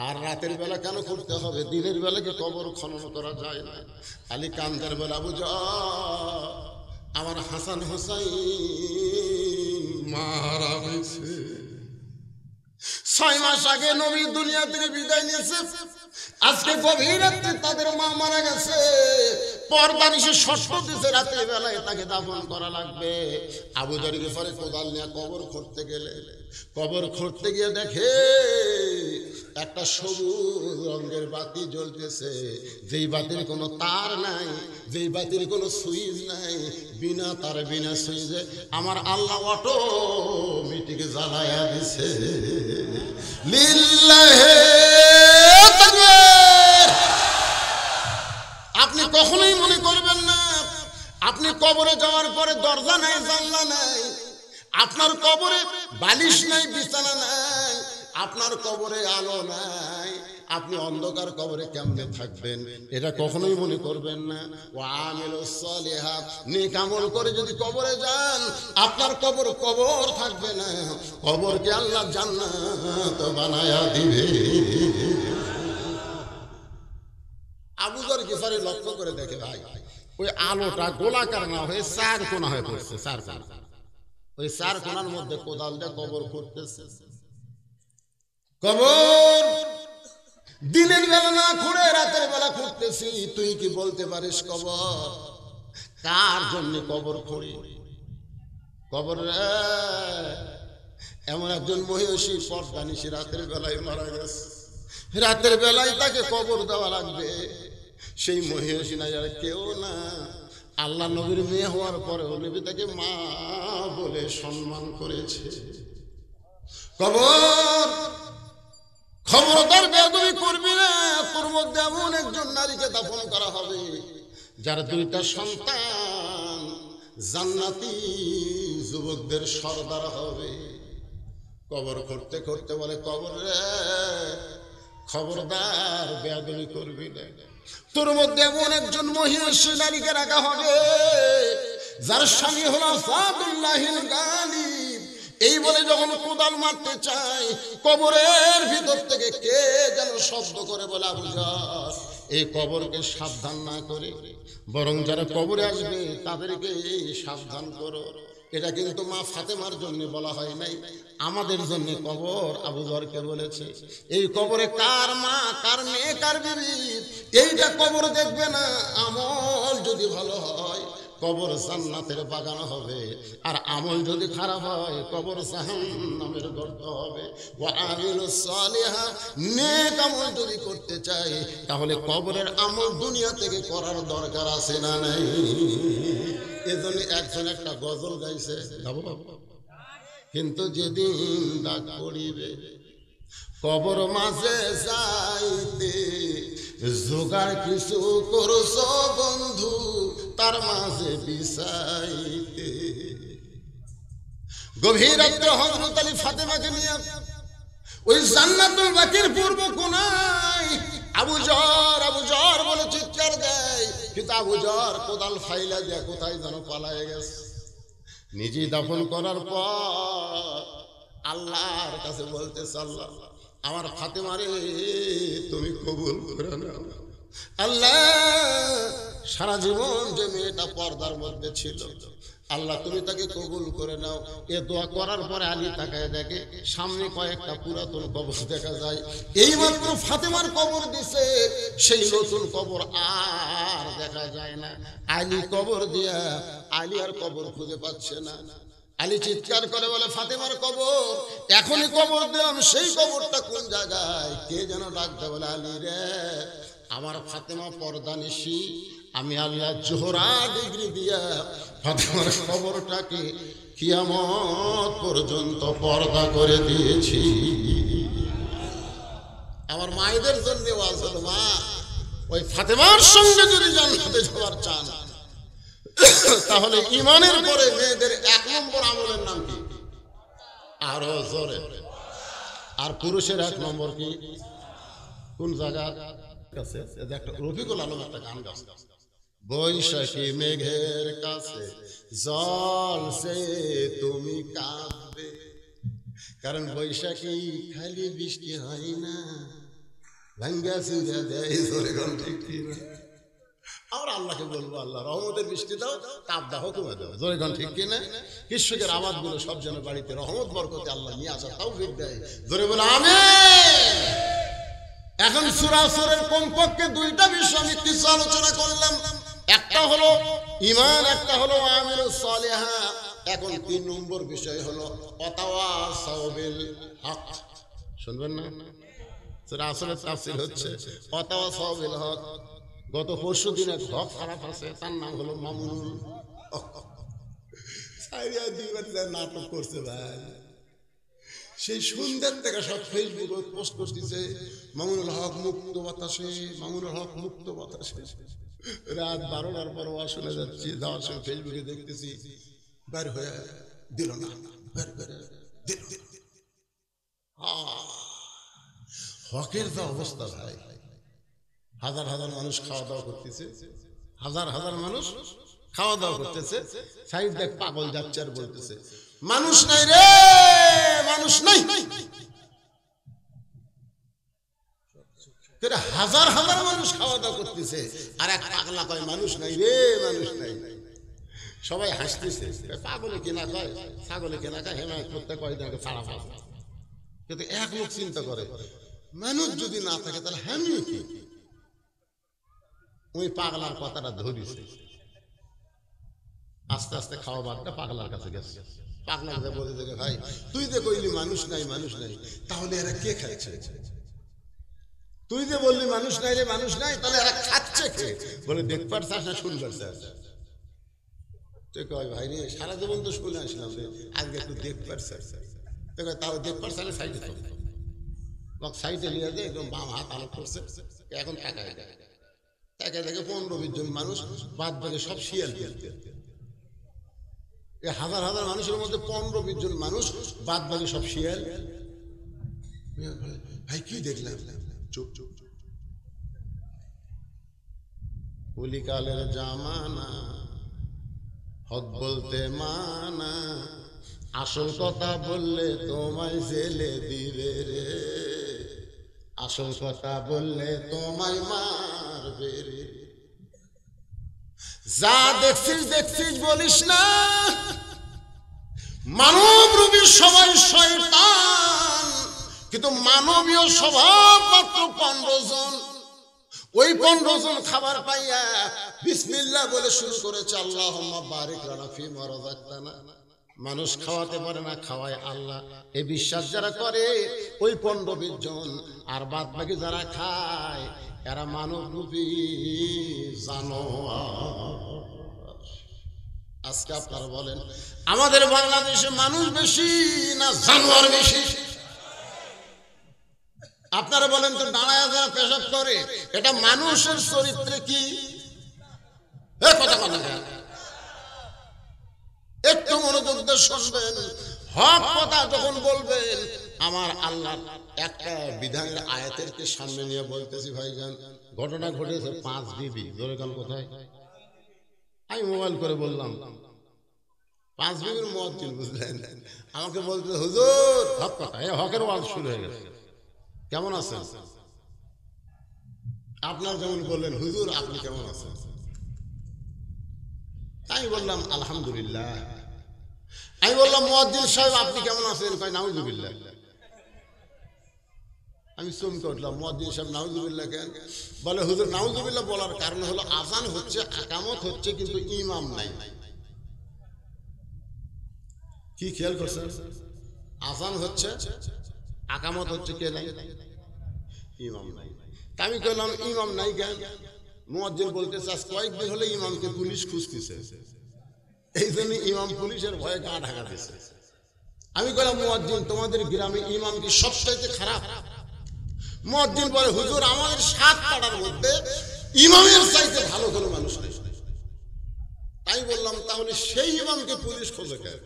আর রাতের বেলা কেন করতে হবে? দিনের বেলা কি কবর খনন করা যায় না? আলী কান্দার বেলা, আবু যর আমার হাসান হোসাইন মারা গেছে। 6 মাস আগে নবী দুনিয়া থেকে বিদায় নিয়েছে, আজকে গভীর রাতে তাদের মা মারা গেছে। পর্দা নিশে শর্ত দিছে রাতের বেলায় তাকে দাফন করা লাগবে। আবু যর গিফারি কোদাল নিয়ে কবর খুঁড়তে গেলে, কবর খুঁড়তে গিয়ে দেখে একটা সবুজ রঙের বাতি জ্বলতেছে, যেই বাতির কোনো তার নাই, যেই বাতির কোনো সুইচ নাই, বিনা তার বিনা সুইচে আমার আল্লাহ অটোমেটিক জ্বালায়া দিছে। লিল্লাহি তাকবীর। আপনি কখনোই মনে করবেন না আপনি কবরে যাওয়ার পরে দরজা নাই, জানলা নাই, আপনার কবরে বালিশ নাই, বিছানা নাই, আপনার কবরে আলো নাই, আপনি অন্ধকার কবরে কেমনে থাকবেন? এটা কখনোই মনে করবেন না। ওয়া আমিলুস সালিহাত, নেক আমল করে যদি কবরে যান আপনার কবর কবর থাকবে না, কবরকে আল্লাহ জান্নাত বানায়া দিবে। আবু যর গিফারি লক্ষ্য করে দেখে ভাই ওই আলোটা গোলাকার না হয়ে 4 কোণা হয়ে পড়ছে। 4 কোণা, ওই 4 কোণার মধ্যে কোদাল দিয়ে কবর খুঁড়তেছে। কবর দিনের বেলা না খুঁড়ে রাতের বেলা খুঁড়তেছি। তুই কি বলতে পারিস কবর কার জন্য কবর খুঁড়ি? কবর এমন একজন মহিষী পর্দা নিশি রাতের বেলায় মারা গেছে, রাতের বেলায় তাকে কবর দেওয়া লাগবে। সেই মহিষী না আর কেউ না, আল্লাহ নবীর মেয়ে হওয়ার পরে নবী তাকে মা বলে সম্মান করেছে। কবর খবরদার বেয়াদবি করবি না, তোর মধ্যে এমন একজন নারীকে দাফন করা হবে যার 2টা সন্তান জান্নাতি যুবকদের সর্দার হবে। কবর করতে করতে বলে, কবর রে খবরদার বেয়াদবি করবি না, তোর মধ্যে এমন একজন মহিষী নারীকে রাখা হবে যার স্বামী হলো আসাদুল্লাহিল গালিব। এই বলে যখন কোদাল মারতে চায় কবরের ভিতর থেকে কে যেন শব্দ করে বলে, আবু যর এই কবরকে সাবধান না করে বরং যারা কবরে আসবে তাদেরকে সাবধান করো। এটা কিন্তু মা ফাতেমার জন্য বলা হয় নাই, আমাদের জন্য কবর আবু যরকে বলেছে। এই কবরে কার মা, কার মেয়ে, কার বিবি এইটা কবর দেখবে না। আমল যদি ভালো হয় কবর জান্নাতের বাগান হবে, আর আমল যদি খারাপ হয় কবর জাহান্নামের গর্ত হবে। ওয়া আমিলুস সালিহা, নেক আমল যদি করতে চাই তাহলে কবরের আমল দুনিয়া থেকে করার দরকার আছে না নাই? এজন্য একজন একটা গজল গাইছে, গাবো কিন্তু যেদিন ডাক পড়িবে কবর মাঝে যাইতে জোগাড় কিছু করছ বন্ধু তার মাঝে বিছাইতে। গভীর রাত্রে হযরত আলী ফাতেমাকে নিয়ে ওই জান্নাতুল বাকির পূর্ব কোণায় আবু জর বলে চিৎকার দেয়, কিন্তু আবু জর কোদাল ফাইলা দিয়ে কোথায় যেন পালায়ে গেছে। নিজে দাফন করার পর আল্লাহর কাছে বলতেছে, আল্লাহ আমার ফাতেমারে তুমি কবুল করে নাও। আল্লাহ সারা জীবন যে মেয়েটা পর্দার মধ্যে ছিল, আল্লাহ তুমি তাকে কবুল করে নাও। এ দোয়া করার পরে আলী তাকায় দেখে সামনে কয়েকটা পুরাতন কবর দেখা যায়। এইমাত্র ফাতেমার কবর দিছে, সেই নতুন কবর আর দেখা যায় না। আলী কবর দিয়া আলী আর কবর খুঁজে পাচ্ছে না। আলী চিৎকার করে বলে, ফাতেমার কবর এখনই কবর দিলাম, সেই কবরটা কোন জায়গায়? কে যেন ডাকতে বলে, আলী রে আমার ফাতেমা পর্দা নিশি, আমি আল্লাহ জোহরা ডিগ্রি দিয়া ফাতেমার কবরটাকে কিয়ামত পর্যন্ত পর্দা করে দিয়েছি। আমার মায়েদের জন্য ওয়াজ হলো, মা ওই ফাতেমার সঙ্গে যদি জান্নাতে যাওয়ার চান তাহলে ঈমানের পরে মেয়েদের 1 নম্বর আমলের নাম কি? আরো জোরে। আর পুরুষের 1 নম্বর কি? কোন জায়গা? একটা রফিকুল আলম একটা গান গাছে, বৈশাখী মেঘের কাছে জলছে তুমি কাঁদবে, কারণ বৈশাখী খালি বৃষ্টি হয় না, ভাঙ্গা চুরা দেয়। ঠিক কিনা? আমরা আল্লাহকে বলবো, আল্লাহ রহমতের বৃষ্টি দাও, তাপ দাও, কমে দাও। জোরে গান ঠিক কিনা? কৃষকের আবাদ গুলো সব যেন বাড়িতে রহমত বরকতে আল্লাহ নিয়ে আসা তাওফিক দেয়। জোরে বলে আমিন। এখন সূরা সূরার কমপক্ষে 2টা বিষয় আমি কিছু আলোচনা করলাম। একটা হলো ঈমান, একটা হলো আমিলুস সালিহা। এখন 3 নম্বর বিষয় হলো ওয়াতাওয়াসাউ বিল হক। শুনবেন না? সূরা আসরের তাফসীর হচ্ছে ওয়াতাওয়াসাউ বিল হক। গত পরশু দিনে হক খারাপ আছে, তার নাম হলো মামুনুল হক। সাইরিয়া দিবার নাটক করছে ভাই, সেই সন্ধ্যার থেকে সব ফেসবুকে পোস্ট করতেছে, মামুনুল হক মুক্ত বাতাসে, মামুনুল হক মুক্ত বাতাসে। রাত 12টার পর শুনে যাচ্ছি, যাওয়ার সময় ফেসবুকে দেখতেছি বের হয়ে দিল না, বের করে দিল। হকের যা অবস্থা ভাই, হাজার হাজার মানুষ খাওয়া দাওয়া করতেছে, হাজার হাজার মানুষ খাওয়া দাওয়া করতেছে। সাইড দেখ পাগল যাচ্ছে আর বলতেছে মানুষ নাই রে, মানুষ নাই। হাজার হাজার মানুষ খাওয়া দাওয়া করতেছে, আর এক পাগলা কয় মানুষ নাই রে, মানুষ নাই। সবাই হাসতেছে, পাগলে কেনা কয়, ছাগলে কেনা কয়, হেমায়ত করতে কয় দেখে ছাড়া পাওয়া। কিন্তু এক লোক চিন্তা করে, মানুষ যদি না থাকে তাহলে হামি কি? ওই পাগলার কথাটা ধরিছে, আস্তে আস্তে খাওয়া বাদটা পাগলার কাছে গেছে। পাগলার কাছে বলে দেখে, ভাই তুই যে কইলি মানুষ নাই, মানুষ নাই, তাহলে এরা কে খাচ্ছে? তুই যে বললি মানুষ নাই রে, মানুষ নাই, তাহলে এরা খাচ্ছে কে? বলে দেখবার চাস না শুনবার চাস? তুই কয় ভাই রে সারা জীবন তো শুনে আসলাম রে, আজকে একটু দেখবার চাস। তাও দেখবার চালে সাইডে থাকবে, সাইডে নিয়ে যায়, একদম বাম হাত আলোক করছে, এখন তাকায় দেয়, তাকায় দেখে 15-20 জন মানুষ, বাদ বাকি সব শিয়াল। এই হাজার হাজার মানুষের মধ্যে 15-20 জন মানুষ, বাদ বাকি সব শিয়াল। ভাই কি দেখলাম? চুপ চুপ চুপ। কলিকালের জামানা, হক বলতে মানা, আসল কথা বললে তোমায় জেলে দিবে রে, আসল কথা বললে তোমায় মারবে রে। যা দেখছিস দেখছিস বলিস না, মানব রূপী সবাই শয়তান, কিন্তু মানবীয় স্বভাব মাত্র 15 জন। ওই 15 জন খাবার পাইয়া বিসমিল্লাহ বলে শুরু করেছে, আল্লাহুম্মা বারিক লানা ফিমা রাযাকতানা। মানুষ খাওয়াতে পারে না, খাওয়ায় আল্লাহ। এই বিশ্বাস যারা করে ওই 15-20 জন, আর বাদ বাকি যারা খায় এরা মানব রূপী জানোয়ার। আজকে আপনারা বলেন, আমাদের বাংলাদেশে মানুষ বেশি না জানোয়ার বেশি? আপনারা বলেন তো দাঁড়ায় যারা পেশাব করে এটা মানুষের চরিত্রে কি কথা বলেন? একটু মনোযোগ দিয়ে শুনবেন, হক কথা যখন বলবেন। আমার আল্লাহ একটা বিধানের আয়াতেরকে সামনে নিয়ে বলতেছি ভাইজান, ঘটনা ঘটেছে 5 বিবি। জোরে গান কোথায়? আমি মোবাইল করে বললাম 5 বিবির মুয়াজ্জিন, বুঝলেন? আমাকে বলতে হুজুর হক কথা, হকের ওয়াজ শুরু হয়ে গেছে। কেমন আছেন? আপনার যেমন বললেন হুজুর আপনি কেমন আছেন? আমি বললাম আলহামদুলিল্লাহ। আমি বললাম মুয়াজ্জিন সাহেব আপনি কেমন আছেন? কয় নাউজুবিল্লাহ। আমি চমকে উঠলাম, মুয়াজ্জিন সাহেব নাউজুবিল্লাহ কেন? বলে হুজুর নাউজুবিল্লাহ বলার কারণ হলো আযান হচ্ছে, ইকামত হচ্ছে, কিন্তু ইমাম নাই। কি খেয়াল করছেন? আযান হচ্ছে, ইকামত হচ্ছে, কে নাই? ইমাম নাই। আমি কইলাম ইমাম নাই কেন? মুয়াজ্জিন বলতেছে আজ কয়েকদিন হলে ইমামকে পুলিশ খুঁজতেছে, এই জন্য ইমাম পুলিশের ভয়ে গা ঢাকা দিচ্ছে। আমি কইলাম মুয়াজ্জিন তোমাদের গ্রামে ইমাম কি সবচাইতে খারাপ? মুয়াজ্জিন বলে হুজুর আমাদের 7 পাড়ার মধ্যে ইমামের চাইতে ভালো কোনো মানুষ নেই। তাই বললাম তাহলে সেই ইমামকে পুলিশ খোঁজে কেন?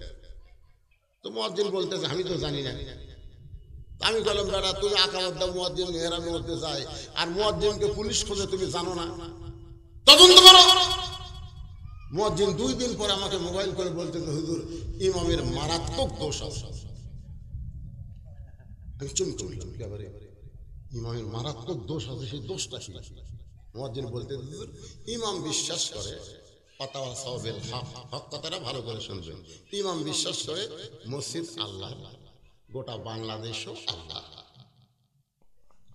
তো মুয়াজ্জিন বলতেছে আমি তো জানি না। আমি বললাম বেটা তুমি আকামত দাও, মুয়াজ্জিন মেহরাবের মধ্যে যায়, আর মুয়াজ্জিনকে পুলিশ খোঁজে তুমি জানো না? তদন্ত করো। মুয়াজ্জিন 2 দিন পরে আমাকে মোবাইল করে বলতেছে হুজুর ইমামের মারাত্মক দোষ আছে। আমি চমকে উঠলাম, একেবারে ইমামের মারাত্মক দোষ আছে, সেই দোষটা কি? মুয়াজ্জিন বলতে হুজুর ইমাম বিশ্বাস করে ওয়াতাওয়াসাবিল হক, হক কথাটা ভালো করে শুনবেন। ইমাম বিশ্বাস করে মসজিদ আল্লাহ, গোটা বাংলাদেশও আল্লাহ।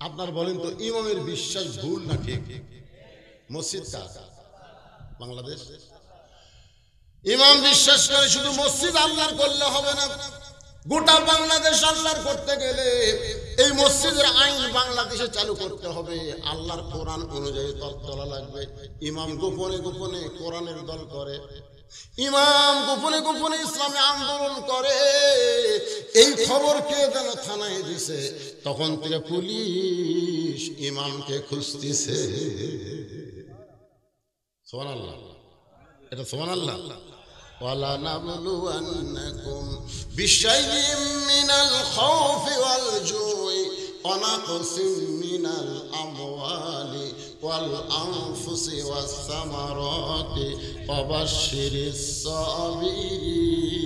আপনার বলেন তো ইমামের বিশ্বাস ভুল না ঠিক? মসজিদ কার? বাংলাদেশ। ইমাম বিশ্বাস করে শুধু মসজিদ আল্লাহর করলে হবে না, গোটা বাংলাদেশ আল্লাহর করতে গেলে এই মসজিদের আইন বাংলাদেশে চালু করতে হবে, আল্লাহর কোরআন অনুযায়ী চলা লাগবে। ইমাম গোপনে গোপনে কোরআনের দল করে, ইমাম গোপনে গোপনে ইসলামে আন্দোলন করে। এই খবর কে যেন থানায় দিছে, তখন থেকে পুলিশ ইমামকে খুঁজতেছে। সুবহানাল্লাহ, এটা সুবহানাল্লাহ। ওয়ালা নাবলুওয়ান্নাকুম বিশাইইম মিনাল খাউফি ওয়াল জুই ওয়া নাকসিম মিনাল আমওয়ালি ওয়াল আনফুসি ওয়াস সামারাতি ওয়া বাশশিরিস সাবিরিন।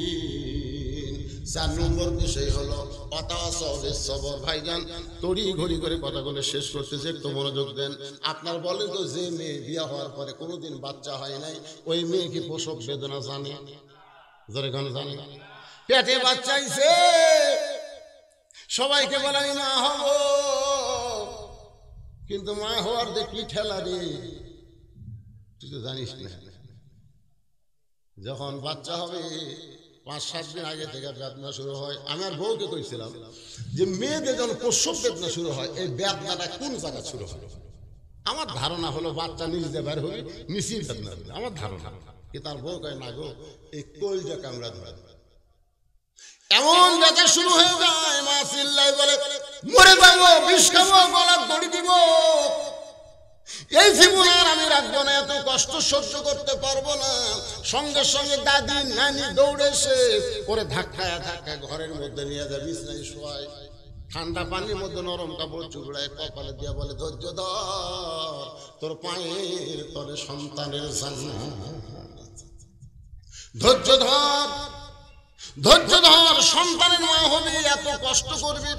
4 নম্বর বিষয় হলো ওয়াতাওয়াসাবিস সবর। ভাইজান তড়ি ঘড়ি করে কথাগুলো শেষ করতেছে, একটু মনোযোগ দেন। আপনার বলেন তো যে মেয়ে বিয়ে হওয়ার পরে কোনোদিন বাচ্চা হয় নাই, ওই মেয়ে কি প্রসব বেদনা জানে? জোরে গান জানে? পেটে বাচ্চা আইছে, সবাইকে বলে আমি মা হব, কিন্তু মা হওয়ার দেখলি ঠেলা রে। তুই তো জানিস না, যখন বাচ্চা হবে 5-7 দিন আগে থেকে বেদনা শুরু হয়। আমি আর বউকে কইছিলাম যে মেয়েদের যখন প্রসব বেদনা শুরু হয়, এই বেদনাটা কোন জায়গা শুরু হয়? আমার ধারণা হলো বাচ্চা নিজে বের হবে, মিছিল বেদনা হবে, আমার ধারণা। কি তার বউ কয় না গো, এই কলজা কামড়া ধরে এমন ব্যথা শুরু হয়ে যায়, মা চিল্লাই বলে মরে যাবো, বিষ খাবো, গলার দড়ি দিব, এই জীবন আর আমি রাখবো না, এত কষ্ট সহ্য করতে পারবো না। সঙ্গে সঙ্গে দাদি নানি দৌড়ে এসে করে ধাক্কায় ধাক্কায় ঘরের মধ্যে নিয়ে যায়, বিছনায় শোয়ায়, ঠান্ডা পানির মধ্যে নরম কাপড় চুপড়ায় কপালে দিয়া বলে ধৈর্য ধর, তোর পায়ের তলে সন্তানের জান্নাত। ধৈর্য ধর, ধৈর্য ধর, সন্তানের মা হবে, এত কষ্ট করবে,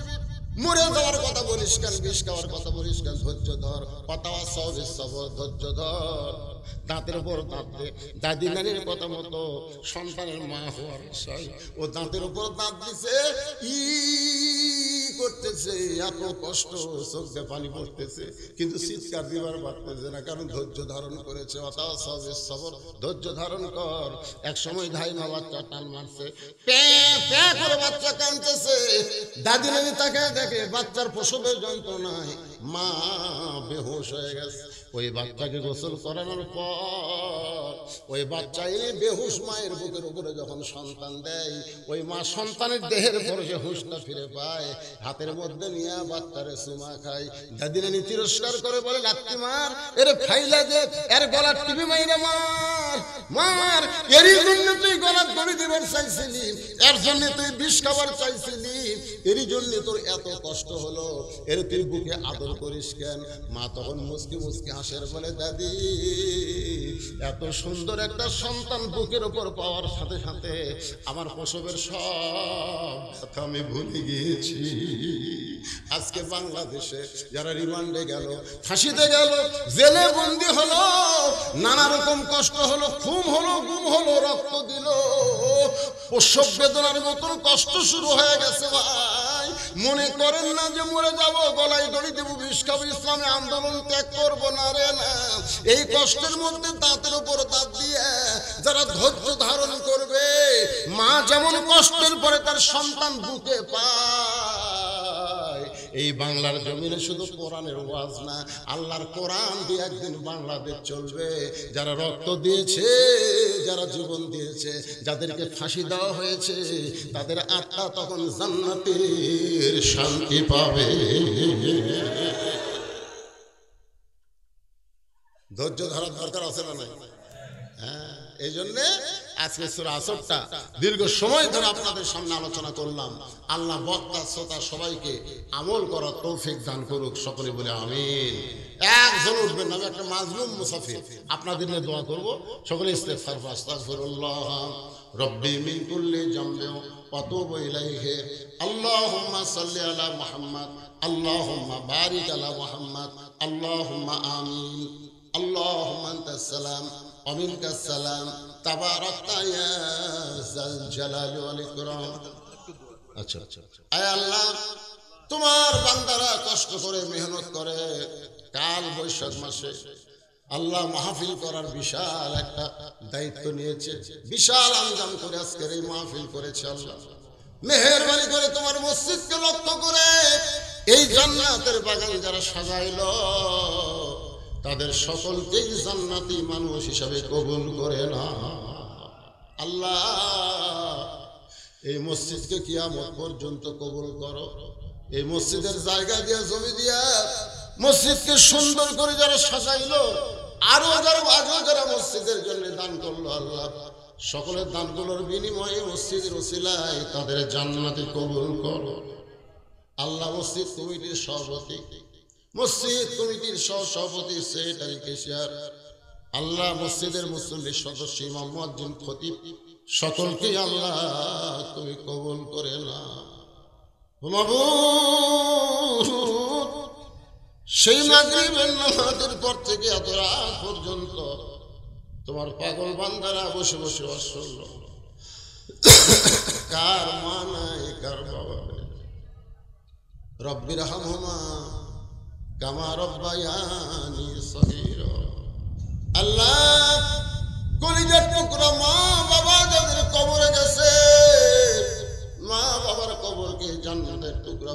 মরে যাওয়ার কথা বলিস কেন, বিষ খাওয়ার কথা বলিস কেন? ধৈর্য ধর, ওয়াতাওয়াসাবিস সবর, ধৈর্য ধর। দাঁতের উপর দাঁত দে, দাদি নানির কথা মতো সন্তানের মা হওয়ার বিষয়, ও দাঁতের উপর দাঁত দিছে, ই করতেছে, এত কষ্ট, চোখ দিয়ে পানি পড়তেছে, কিন্তু চিৎকার দিবার পারতেছে না, কারণ ধৈর্য ধারণ করেছে। ওয়াতাওয়াসাবিস সবর, ধৈর্য ধারণ কর। এক সময় ধাইমা বাচ্চা টান মারছে, প্যাঁ প্যাঁ করে বাচ্চা কাঁদতেছে, দাদি নানি তাকে দেখে বাচ্চার প্রসবের যন্ত্রণায় মা বেহুশ হয়ে গেছে। ওই বাচ্চাকে গোসল করানোর পর ওই বাচ্চা এই বেহুশ মায়ের বুকের উপরে যখন সন্তান দেয়, ওই মা সন্তানের দেহের পরে যে হুঁশটা ফিরে পায়, হাতের মধ্যে নিয়ে বাচ্চারে চুমা খায়। দাদিনানি তিরস্কার করে বলে, লাত্তি মার, এর ফাইলা দে, এর গলার টিপি মাইরে মার, মার, এরই জন্য তুই গলার দড়ি দিবার চাইছিলি, এর জন্য তুই বিষ খাবার চাইছিলি, এরই জন্য তোর এত কষ্ট হলো, এর তুই বুকে আদর করিস কেন? মা তখন মুসকি মুসকি হাসের বলে, দাদি, এত সুন্দর একটা সন্তান বুকের উপর পাওয়ার সাথে সাথে আমার প্রসবের সব কথা আমি ভুলে গিয়েছি। আজকে বাংলাদেশে যারা রিমান্ডে গেল, ফাঁসিতে গেল, জেলে বন্দি হলো, নানা রকম কষ্ট হলো, খুন হলো, গুম হলো, রক্ত দিল, প্রসব বেদনার মতন কষ্ট শুরু হয়ে গেছে। ভাই, মনে করেন না যে মরে যাব, গলায় দড়ি দেবো, বিষ খাবো, ইসলামে আন্দোলন ত্যাগ করবো না রে, না। এই কষ্টের মধ্যে দাঁতের উপর দাঁত দিয়ে যারা ধৈর্য ধারণ করবে, মা যেমন কষ্টের পরে তার সন্তান বুকে পায়, এই বাংলার জমিনে শুধু কোরআনের ওয়াজ না, আল্লাহর কোরআন দিয়ে একদিন বাংলাদেশ চলবে। যারা রক্ত দিয়েছে, যারা জীবন দিয়েছে, যাদেরকে ফাঁসি দেওয়া হয়েছে, তাদের আত্মা তখন জান্নাতের শান্তি পাবে। ধৈর্য ধরার দরকার আছে না নাই? হ্যাঁ, এই জন্যে আজকে সূরা আসরটা দীর্ঘ সময় ধরে আপনাদের সামনে আলোচনা করলাম। আল্লাহ বক্তা শ্রোতা সবাইকে আমল করার তৌফিক দান করুক, সকলে বলে আমিন। একজন উঠবেন না, আমি একটা মাজলুম মুসাফির, আপনাদের নিয়ে দোয়া করবো। সকলে ইস্তিগফার, আস্তাগফিরুল্লাহ রব্বি মিন কুল্লি জামবি ওয়া তুবু ইলাইহি, আল্লাহুম্মা সাল্লি আলা মুহাম্মদ, আল্লাহুম্মা বারিক আলা মুহাম্মদ, আল্লাহুম্মা আমিন। আল্লাহুম্মা আনতাস সালাম ওয়া মিনকাস সালাম, তাবারাকতা ইয়া যাল জালালি ওয়াল ইকরাম। আচ্ছা, আয় আল্লাহ, তোমার বান্দারা কষ্ট করে মেহনত করে কাল বৈশাখ মাসে আল্লাহ মাহফিল করার বিশাল একটা দায়িত্ব নিয়েছে, বিশাল আঞ্জাম করে আজকের এই মাহফিল করেছে। আল্লাহ মেহেরবানি করে তোমার মসজিদকে লক্ষ্য করে এই জান্নাতের বাগান যারা সাজাইলো, তাদের সকলকেই জান্নাতি মানুষ হিসাবে কবুল করে না। আল্লাহ, এই মসজিদকে কিয়ামত পর্যন্ত কবুল করো। এই মসজিদের জায়গা দিয়া, জমি দিয়া মসজিদকে সুন্দর করে যারা সাজাইলো, আরো যারা মসজিদের জন্য দান করলো, আল্লাহ সকলের দানগুলোর বিনিময়ে মসজিদের ওসিলায় তাদের জান্নাতে কবুল করো। আল্লাহ মসজিদ কমিটির সভাপতি, মসজিদ কমিটির সভাপতি, সেক্রেটারি, কেশিয়ার, আল্লাহ মসজিদের মুসল্লির সদস্য, ইমাম, মুয়াজ্জিন, খতিব, সকলকে আল্লাহ তুমি কবুল করে না। মাবুদ, সেই মাগরিবের নামাজের পর থেকে এত রাত পর্যন্ত তোমার পাগল বান্দারা বসে বসে অসল, কার মা নাই, কার বাবা নাই। রব্বির হামহুমা কামা রব্বায়ানি সগীরা। আল্লাহ, কলিজার টুকরা মা বাবা যাদের কবরে গেছে, মা বাবার কবরকে জান্নাতের টুকরা